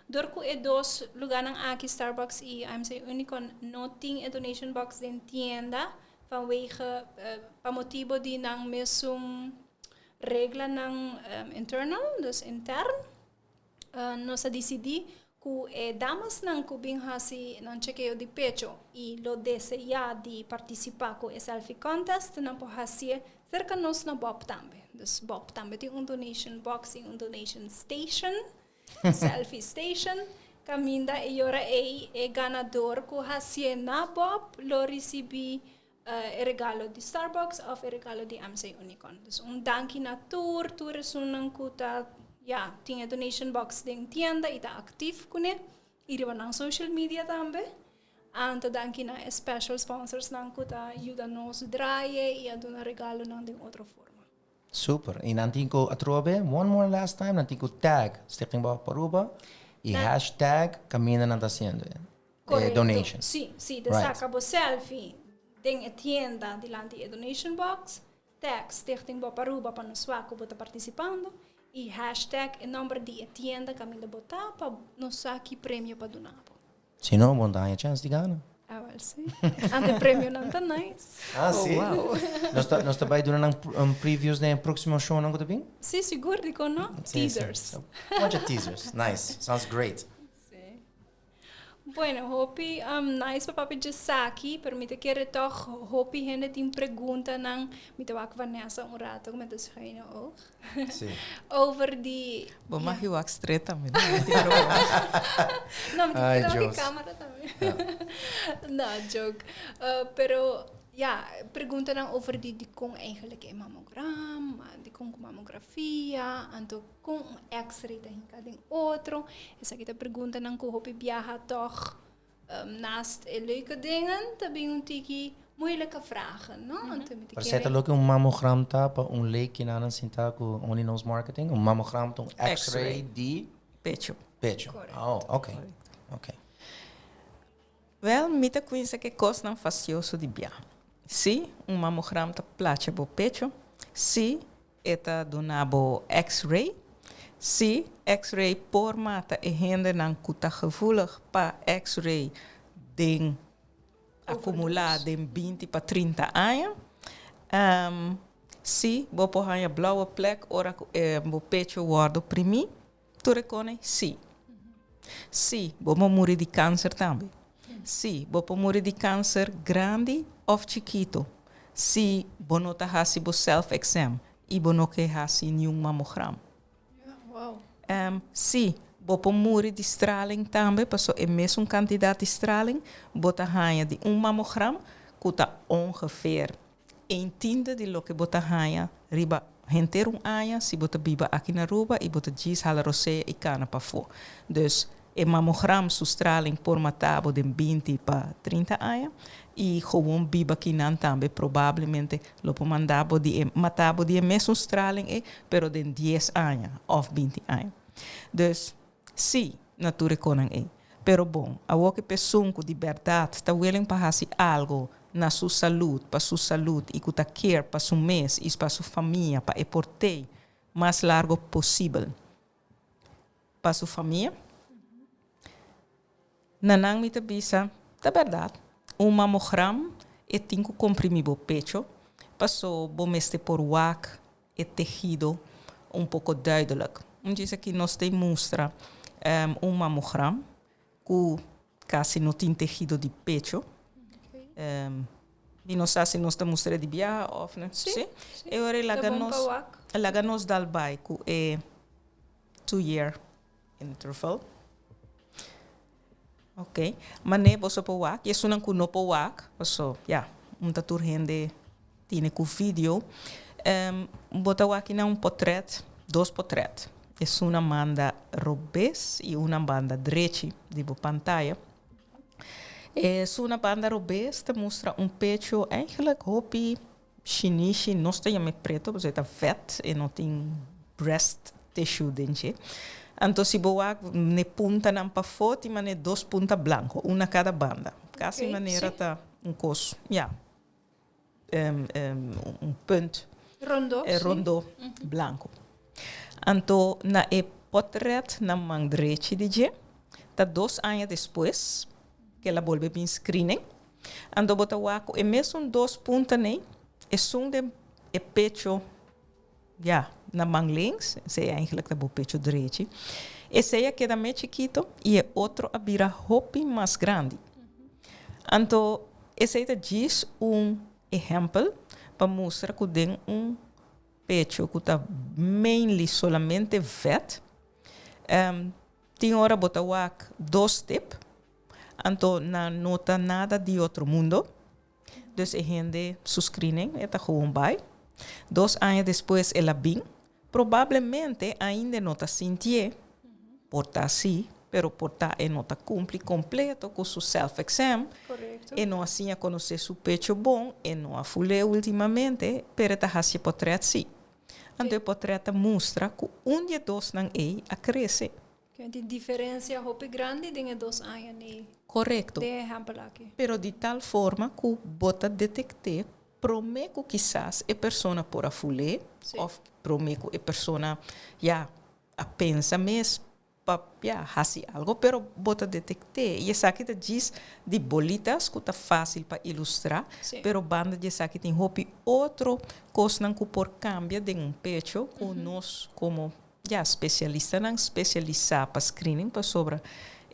Dorku dos lugares aqui Starbucks e AMC Unicon não tem donation box de tienda vanwege pa motivo de nang mesum regla nang internal, dus intern. Nós decidi que damas não cubem hasi não chequeio de pecho e lo deseja de participar com o selfie contest não pode hasi cerca nós na Bob também. Dus Bob também tem donation box e donation station, selfie station. Caminda e ora ganador que hasi na Bob lo recebi regalo de Starbucks ou regalo de AMC Unicon. Dus danki na tour sunang kuta. Ja, tinha donation box de tienda e está ativo com ele. E na social media também. Anto danki na special sponsors nang kuta ajuda nos draie e a dar regalo nang de outra forma. Super. E nantinko atrobe, one more last time, nantinko tag Stichting Bob Aruba e hashtag Camina na Hacienda. Donation. Sim, destaca o selfie de tienda delante da donation box, tag Stichting Bob Aruba para nos waco bota participando. E hashtag e número de tienda Camila botar para nos aqui prêmio para donar. Se não, vão dar a chance de ganhar. Well, sim. Ante prêmio não tá nice. Sim. Wow. Nós também durante previews do próximo show não está bem? Sim, seguro de como teasers. A bunch of teasers. Nice. Sounds great. Bueno, hopi nice para papi aqui, permite que toch hopi gente tem pergunta nang mita wak Vanessa rato met dus geen oog. Sim. Over die Bom, mag je ook straight também. Não, me tem que câmera também. Não, joke. Pero pergunta nang over die kon eigenlijk een mammogram, die kon mammografia, anto kon X-ray dahin ding outro. Essa kita pergunta nang ko hopi viaja toch naast leuke dingen, também een tiki moeilijke vragen, no? Maar zet er ook een mammogram tapa, een leekje aan een sintaco, only knows marketing, een mammogram, een X-ray die pecho. Oh, okay. Wel, mita coisa que costa facioso de bia. Se mammogram ta plaatje bo pecho, se eta donabo X-ray, se X-ray por mata e hende nan kuta gevoelig pa X-ray ding acumular den 20 pa 30 anos. Se bo pohanya blauwe plek ora bo pecho wordt oprimi, tu recone si. Si bo morrer de câncer também. Si bo morrer de câncer grande of chiquito. Si bo não tá hasi bo self exam e bo não que hasi nenhum mammogram. Wow. Si bo morrer de straling também, passo é mesmo quantidade de straling, bo tá hanha de mammogram, que tá ongeveer 1/10 de lo que bo tá hanha riba henterum aya, si bo tá biba aqui na Aruba e bo tá gis hala rosé e cana pa fo. Dus E mammogram sustraling por matabo de 20 para 30 anos. E gewoon biba kinan também provavelmente lopo mandabo de matabo de mesmo straling pero de 10 anos of 20 anos. Dus sim, nature konan Pero bom, a outra pessoa com liberdade está willing para fazer algo na sua saúde, para sua saúde e que care para seu mês e para sua família, para eportar mais largo possível para sua família. Nanang mita bisa, da verdade, mammogram e tinco comprimido pecho, passou bomeste por wak e tejido pouco duidelijk. Diz que nós temos mostra mammogram que quase não tem tejido de pecho. E não sei se nós estamos mostrando de viagem ou não. Sim. E agora laganos dalbai que é 2-year interval. Ok. Mas você pode wak. E não que não pode wak. So, tatu gente tem com vídeo. Bota wak na portrait, 2 portrait. É uma banda robês e uma banda direita de pantalla. É uma banda robês te mostra pecho eigenlijk hopi chinese, não está me preto, porque está vet e não tem breast tissue dentro. Então se boa ne punta não para foto, mas ne 2 punta blanco, uma cada banda. Casi maneira tá coso, punt rondo blanco. Então na portrait na mão direita de tá 2 anos depois que ela volve para screening. Então bota o e mesmo 2 puntas nem é de pecho na mão links, se é eigenlijk o pecho direito. Esse aí queda mais chiquito e é outro a vira hopi mais grande. Então esse aí diz exemplo para mostrar que tem pecho que está mainly solamente vet. Tem hora botar 2 tips. Então, não nota nada de outro mundo. Dus a gente screening, está gewoon bij. 2 anos depois, ela vem. Provavelmente, ainda não está sentindo. Porta sim, pero porta não está completo com seu self-exam. Correto. E não assim a conhecer seu pecho bom. E não a fulé ultimamente, pero está fazendo portrait sim. Então, o portrait mostra que de 2 não a crescer. De diferença hopi grande de 2 anos. Correcto. De exemplo aqui. Pero de tal forma que bota detectar prometo quizás a pessoa por a fulé ou prometo a pessoa a pensa mesmo para fazer algo, pero bota detectar. E essa aqui diz de bolitas que está fácil para ilustrar, pero banda de essa aqui tem outro coisa que por cambia de pecho que nós como especialista não especializar para screening para sobre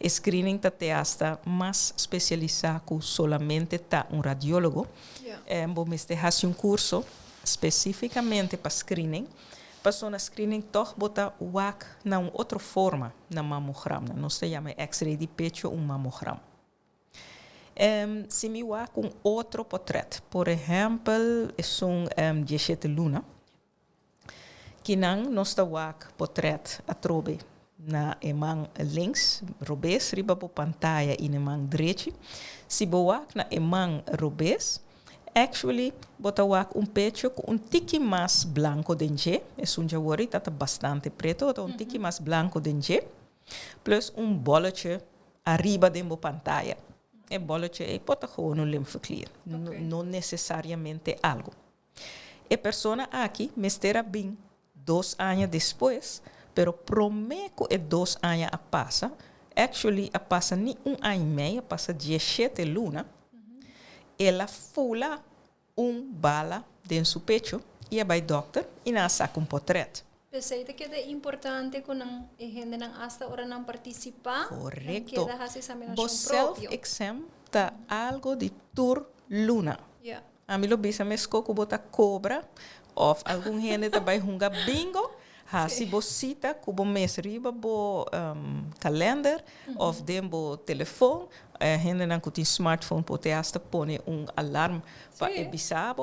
screening até hasta mais especializado que solamente radiólogo. Vamos fazer curso especificamente para screening. Para na screening toch botar WAC na outra forma na mammogram. Não se chama X-ray de pecho mammogram. Se me WAC outro portrait, por exemplo, é 17 luna. Que não está WAC portrait a trobe na mão links, robês, riba por pantalla e na mão direita. Se boa na mão robês, actually, bota WAC pecho com tique mais branco dentro. É jawari, tá bastante preto, tá tique mais branco dentro. Plus boletje arriba de pantalla. E boletje pode gewoon lympheclear, não necessariamente algo. E persona aqui, mestera bem 2 anos depois, pero prometo é 2 anos a passa. Actually, a passa nem 1 ano e meio, passa 17 luna. Ela fula bala dentro do seu pecho e vai doctor e não saca portrait. Pensei que é importante que a gente não hasta hora não participar. Correto. O self-exam está algo de tur luna. A mim lo bisa me escoco bota cobra ou algum gente também hunga bingo. Se você cita com o mês riba bo calendar ou dembo telefone, a gente não tem smartphone pode hasta pôr alarme para avisar.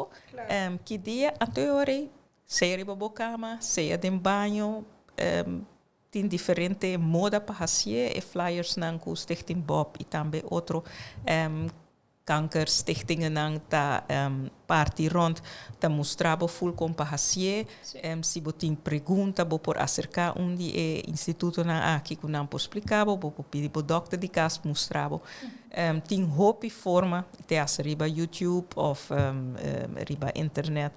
Que dia até hora seja riba bo cama, seja de banho, tem diferente moda para fazer, e flyers nang ku Stichting Bob, e também outro kankerstichtingen nang ta party rond, ta mostrabo full com para fazer, se botin pergunta, bo por acercar die instituto na aqui que não explicava, bo por pedir bo doctor de cas mostrabo. Tem hopi forma, te as riba YouTube of riba internet,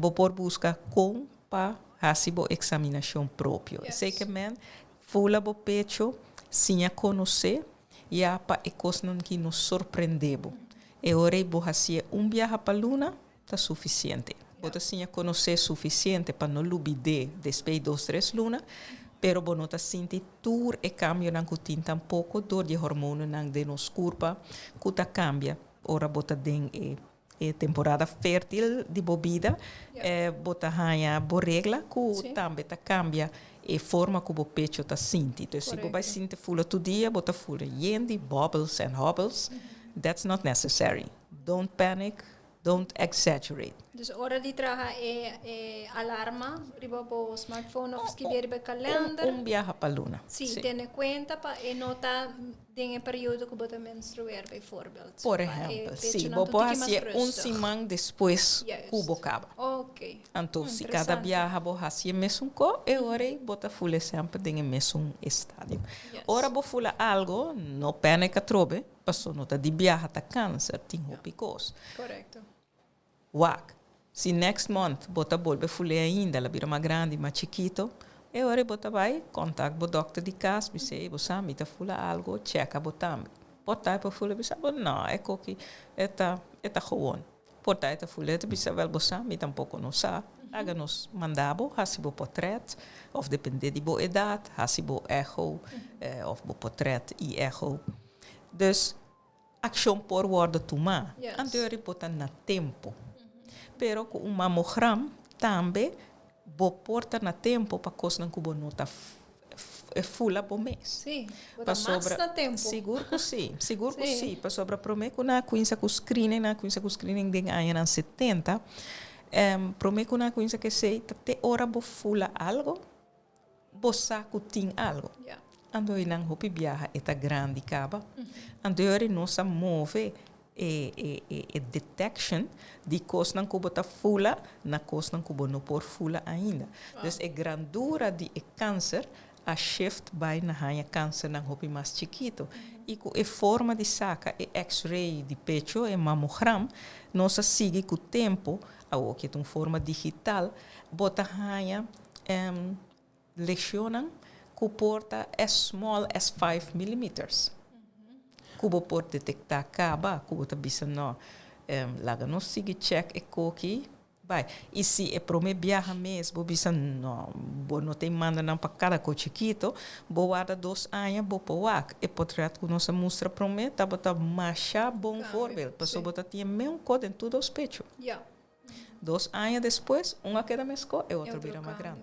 bo por busca com pa hasibo examinação próprio. Sei que men fula bo pecho, sinha conhecer e a pa ecos non que nos surpreendebo. E ora bo hasia viaje para luna tá suficiente. Bota sinha conhecer suficiente para não lubide despeito 2-3 luna, pero bo nota sinti tour e cambio nan kutin tampouco dor de hormônio nan de nos curpa, kuta cambia. Ora bota den temporada fértil de bebida, bota hanha bo regla ku também ta cambia e forma como o pecho está sentindo. Então, se você vai sentir fula todo dia, bota fula yendi, bubbles and hobbles. That's not necessary. Don't panic. Don't exaggerate. Dus hora de traga alarma, riba po smartphone of escrever riba calendar. Viaja para luna. Sí, tiene cuenta pa nota den período que bota menstruar, bijvoorbeeld. Por exemplo, sim, você hacer semana depois cubo acaba. Ok. Então, se cada viaja você hacer mesmo co, e ora bota fula sempre den mesmo estádio. Ora bo fula algo, no pânica trobe, passou nota de viaja ta câncer, tem picos. Correcto. Wak. Se next month bota bolbe fule ainda, ela vira mais grande, mais chiquito, e ora bota vai contact bo doctor de casa, me sei, bo sabe, tá fula algo, checa botam. Portai pa fule, bisa bo não, é coque, eta gewoon. Portai ta fule, bisa wel bo sabe, tampouco não sabe. Aga nos mandabo, hasibo portret, of depende de bo edad, hasibo echo, of bo portret e echo. Dus action por woorden tomar. Anterior bota na tempo. Pero com um mamogram também bo porta na tempo para coisa não cubo nota fula por mês. Sim. Bota mais na tempo. Seguro que sim. Seguro que sim. Para sobra prometo na coisa com screening de ano 70. Prometo na coisa que sei até hora bo fula algo, bo saco tem algo. Ando nang hopi viaja eta grande caba. Ando nossa move detection de coisa não cubo ta fula, na coisa não cubo no por fula ainda. Dus grandura de câncer a shift by na hanha câncer nang hopi mais chiquito. E com forma de saca x-ray de pecho e mamogram, nossa sigue com o tempo, a que tem forma digital, bota hanha lesionan que porta as small as 5 millimeters. Kubo por detectar caba, kubo ta bisa no laga no sigue check e coqui, vai. E se é prome viaja mês, bo bisa no, bo no tem manda não para cada co chiquito, bo guarda 2 anos, bo poak, e portret que nossa mostra prome, tá bota macha bom voorbeeld, passou bota tinha mesmo cor em tudo os pecho. 2 anos depois, uma queda mesco e outro vira mais grande.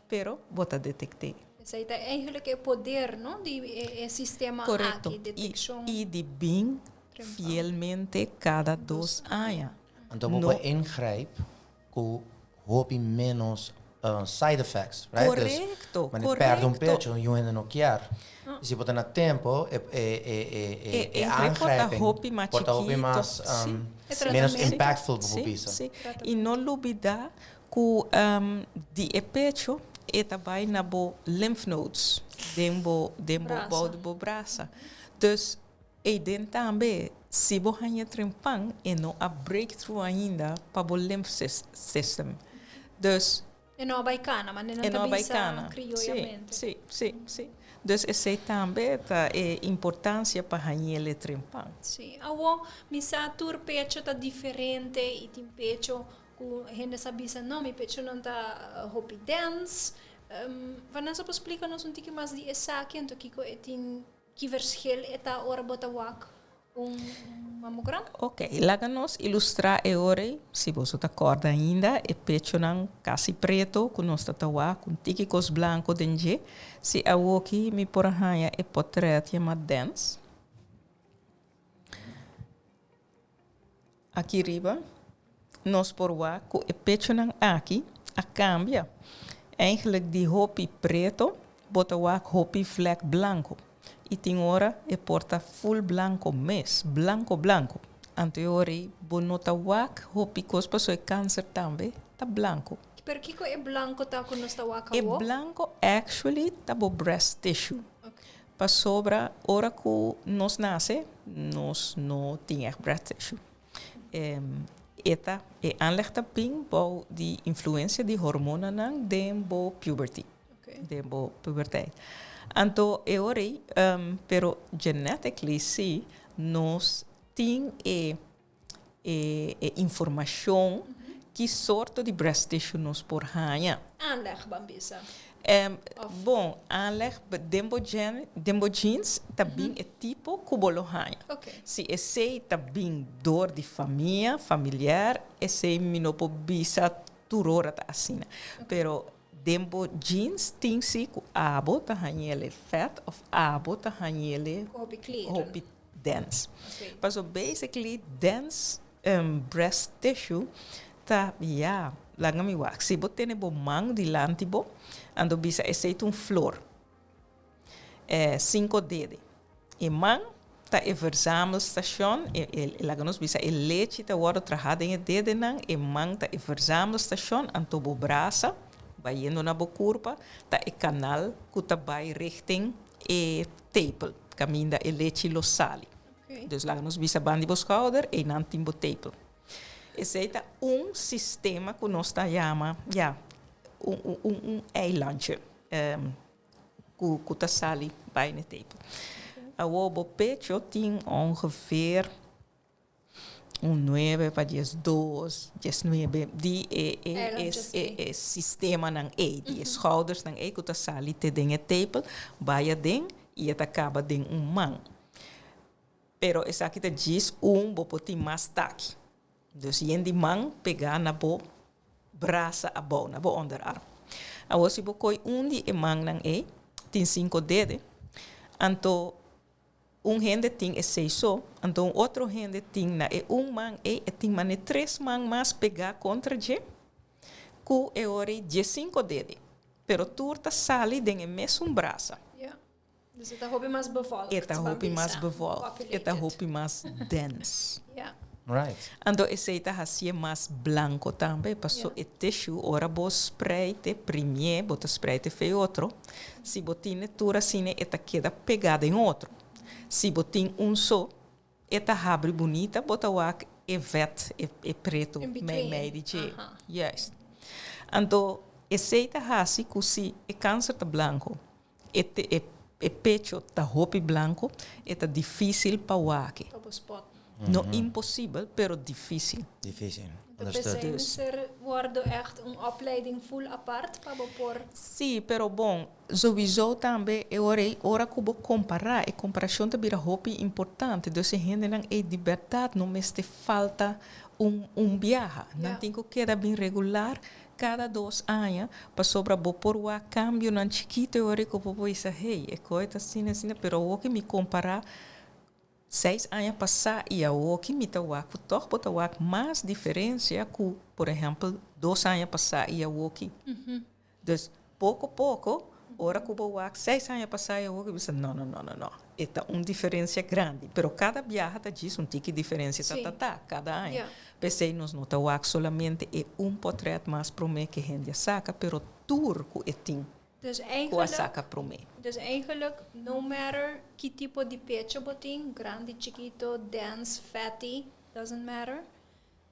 Pero bota detectei. Isso aí é eigenlijk o poder, não, de sistema correto. Aqui, detecção. E de bem fielmente cada 2 anos. Então você ingrijpt com hope menos side effects, right? Correcto. Mas perde pecho e ainda não quer. E se botar na tempo angrijping, porta hope mais menos impactful para o piso. E não olvidar que de pecho e também na bo lymph nodes, dembo bo braça. Dus e den também se bo hanya trempang e não a breakthrough ainda para bo lymph system. Dus e não vai cana, mas não tá criolhamente. Sim. Dus esse também tá importância para hanya le trempang. Sim. Awo misa tur pecho tá diferente e tem pecho gente sabe se não, meu pecho não está hopi dance. Vanessa pode explicar-nos um pouquinho mais de essa que então que verschil está ora bota wak mamogram? Ok, lá nos ilustrar agora, se você está acorda ainda, e pecho não quase preto, com nós está wak, com tíquicos branco dentro. Se a aqui me por arranha e portrait mais dance. Aqui riba. Nós por lá, com o pecho não aqui, a cambia. Eigenlijk die hopi preto, botawak hopi vlek blanco. E tem hora e porta full blanco mes, blanco. Anteori, bonota wak, hopi cospa so e câncer também, tá blanco. Pero kiko é blanco tá com nós waka E wo? blanco, actually, tá bo breast tissue. Okay. Pa sobra, hora que nós nasce, nós não tinha breast tissue. Eta e aanlegta ping bou die influência de hormona nang den bo puberty. Okay. Den bo puberteit. Anto e ori, pero genetically si, nós tem informação que sorte de breast tissue nos por hanha. Aanleg bambisa. Bom, aanleg dembo genes também é tipo kubolo hanha. Okay. Se esse também dor de família, familiar, esse minopo bisa turora ta assina. Pero dembo genes tem si ku abo ta hanhele fat of abo ta hanhele Hopi clear. hopi dense. Okay. But so basically dense breast tissue ta langami wak. Si bo tene bo mang di lantibo, ando bisa esse flor. 5 dedos. E mang ta e verzamelstation, laganos bisa e leite ta word trahada em dedo nang, e mang ta e verzamelstation, anto bo brasa, vai indo na bo curva, ta e canal, kuta vai richting e tepel, caminda e leite lo sali. Okay. Dus laganos bisa bandi bo schouder, e nan timbo tepel. Esse é sistema que nós chamamos eilandje. Que está sali bij het tempo. O pecho tem ongeveer 9 para 12, 19. Die é sistema ng die schouders ng que está sali te den het tepel, bij ding e het acaba den man. Pero essa aqui te diz bopoti mais taki. Dus yen die man pegar na bo braça a bo, na bo onderarm. A si bo koi die e man nang tin 5 dedos. Anto gente ting e 6 anto outro gente ting na man ting mane 3 man mas pegar contra je. Ku e ori 5 dedos. Pero turta sali den e mesmo braça. Ja. Dus het hopi mais bevolkt. Eta hopi mas bevolkt. Eta hopi mas dense. Ja. Right. Ando esse hacia mais blanco também, passou e tissue, ora bo spreite primeiro, bota spreite fe outro. Se botine tura sine eta queda pegada em outro. Se botin só, eta abre bonita, bota wak e vet e preto, meio de je. Yes. Ando esse hasi kusi e câncer ta blanco. E pecho ta hopi blanco, eta difícil pa wake. Op een spot. No impossível, pero difícil. Difícil. De Understood. er worden echt een opleiding full apart para por. Sim, pero bom, sowieso também ora como comparar, e comparação também é muito importante. Então, se a gente não é liberdade, não me falta viaje. Não tem que quedar bem regular cada 2 anos, para sobra por o cambio não chiquito, eu ora que eu vou dizer, hey, é coisa assim, pero o que me comparar 6 anos passar e o que me tawa ku toch botawa mais diferença que, por exemplo, 2 anos passar e o que. Dus pouco a pouco, ora que o 6 anos passar e o que você não. Esta diferença grande, pero cada viagem diz tique diferença cada ano. Yeah. Pensei nos não tawa solamente é portrait mais pro me que gente saca, pero turco é tim. Dus eigenlijk, no matter que tipo de pecho botin, grande, chiquito, dense, fatty, doesn't matter.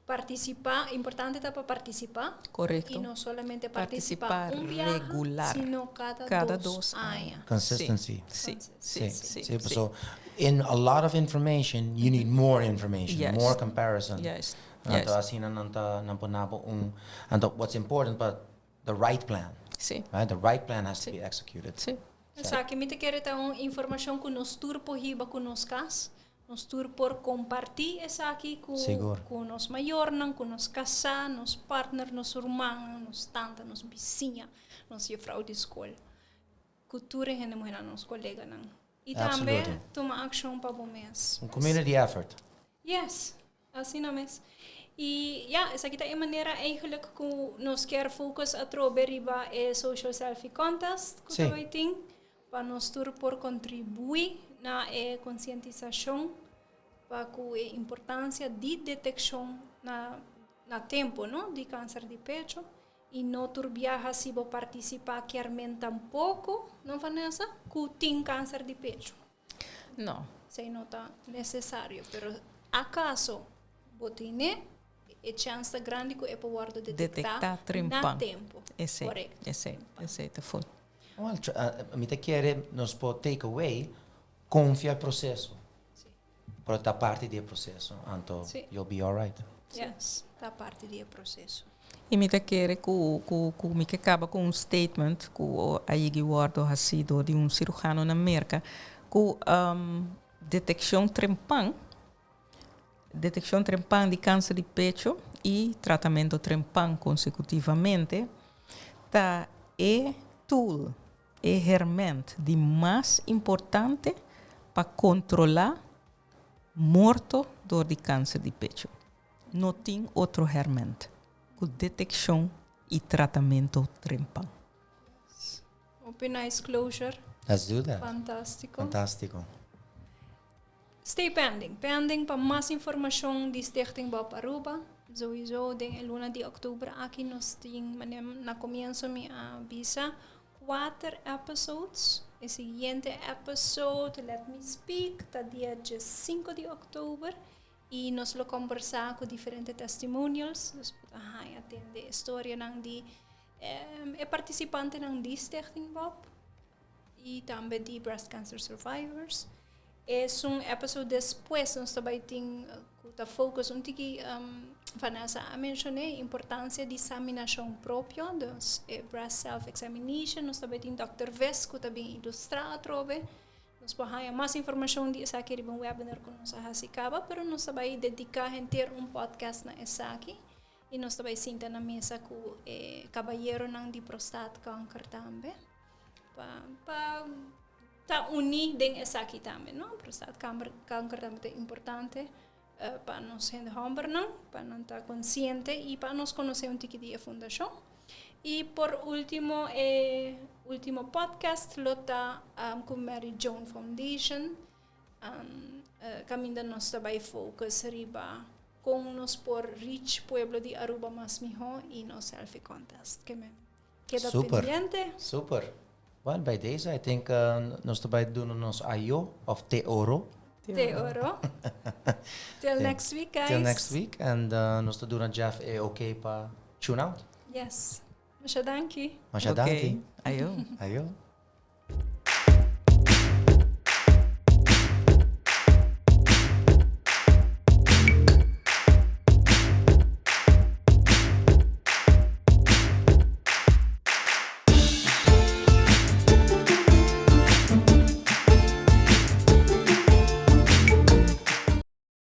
Participar, importante está para participar. Correcto. Y no solamente participar viaje, regular, sino cada 2 años. Consistency. Sí. So, in a lot of information, you need more information, Yes. more comparison. Yes. Anto asina nampo anto what's important, but the right plan. Sí. Right? The right plan has to be executed. Sí. Sa me te quer informação que nos tur por riba com nos cas, nos tur por compartir essa aqui com nos maior, com nos casa, nos partner, nos irmão, nos tanta, nos vizinha, nos juffrouw de escola. Cultura é muito nos colega não. E também toma ação para o mês. Community effort. Yes, assim não mês. E essa aqui é a maneira eigenlijk que nós quer focus a trobe riba é social selfie contest que Sim. também tem para nós tur por contribuir na conscientização para a importância de detecção na tempo, não, de câncer de pecho e não tur viaja se vou participar querem tampouco, não Vanessa, que tem câncer de pecho. Não. Se não está necessário, pero acaso botine a chance grande que é para detectar na tempo. Esse, correto. Esse te full. Well, mi te quiere nos po take away confia il processo. Sim. Però da parte del processo, anto Sì. you'll be alright. Yes, da parte do processo. E me te quer que me que acaba com um statement que aí guardo ha sido de cirurgião na América que detecção trempan de câncer de pecho e tratamento trempan consecutivamente tá tool herramienta de mais importante para controlar morto door de câncer de pecho. Não tem outra ferramenta com detecção e tratamento trempan. Open nice closure. Let's do that. Fantástico. Fantastico. Stay pending. Pending para mais informação de Stichting Bob Aruba. Sowieso, den luna de oktober aqui nós temos, na começo me avisa 4 episodes. O seguinte episode, Let Me Speak, está dia 5 de outubro. E nós vamos conversar com diferentes testimonials. Nós vamos atender a história de participante de Stichting Bob e também de Breast Cancer Survivors. É episódio depois, nós também temos focus Vanessa mencionei a importância de examinação própria, dus breast self-examination, nós também temos Dr. Vess, que também ilustra a trove. Nós podemos mais informação de essa aqui em um webinar que nós acabamos, mas nós também dedicar a ter podcast na essa aqui. E nós também senta na mesa com o cabalheiro de prostate câncer também. Para unir com essa aqui também, não? Prostate câncer também é importante. Para nós ser para nós estar consciente e para nós conhecer de fundação. E por último, último podcast lota com Mary Joan Foundation. Caminho nós também focus riba com nós por reach pueblo de Aruba mais melhor e nos selfie contest. Queda pendente. Super. Well, bij deze, I think nós também doen ons IO of Teoro. Teoro. Till next week, guys. Till next week. And nós te doen Jeff oké para tune out. Yes. Masya danki. Masya danki. Ayo. Ayo.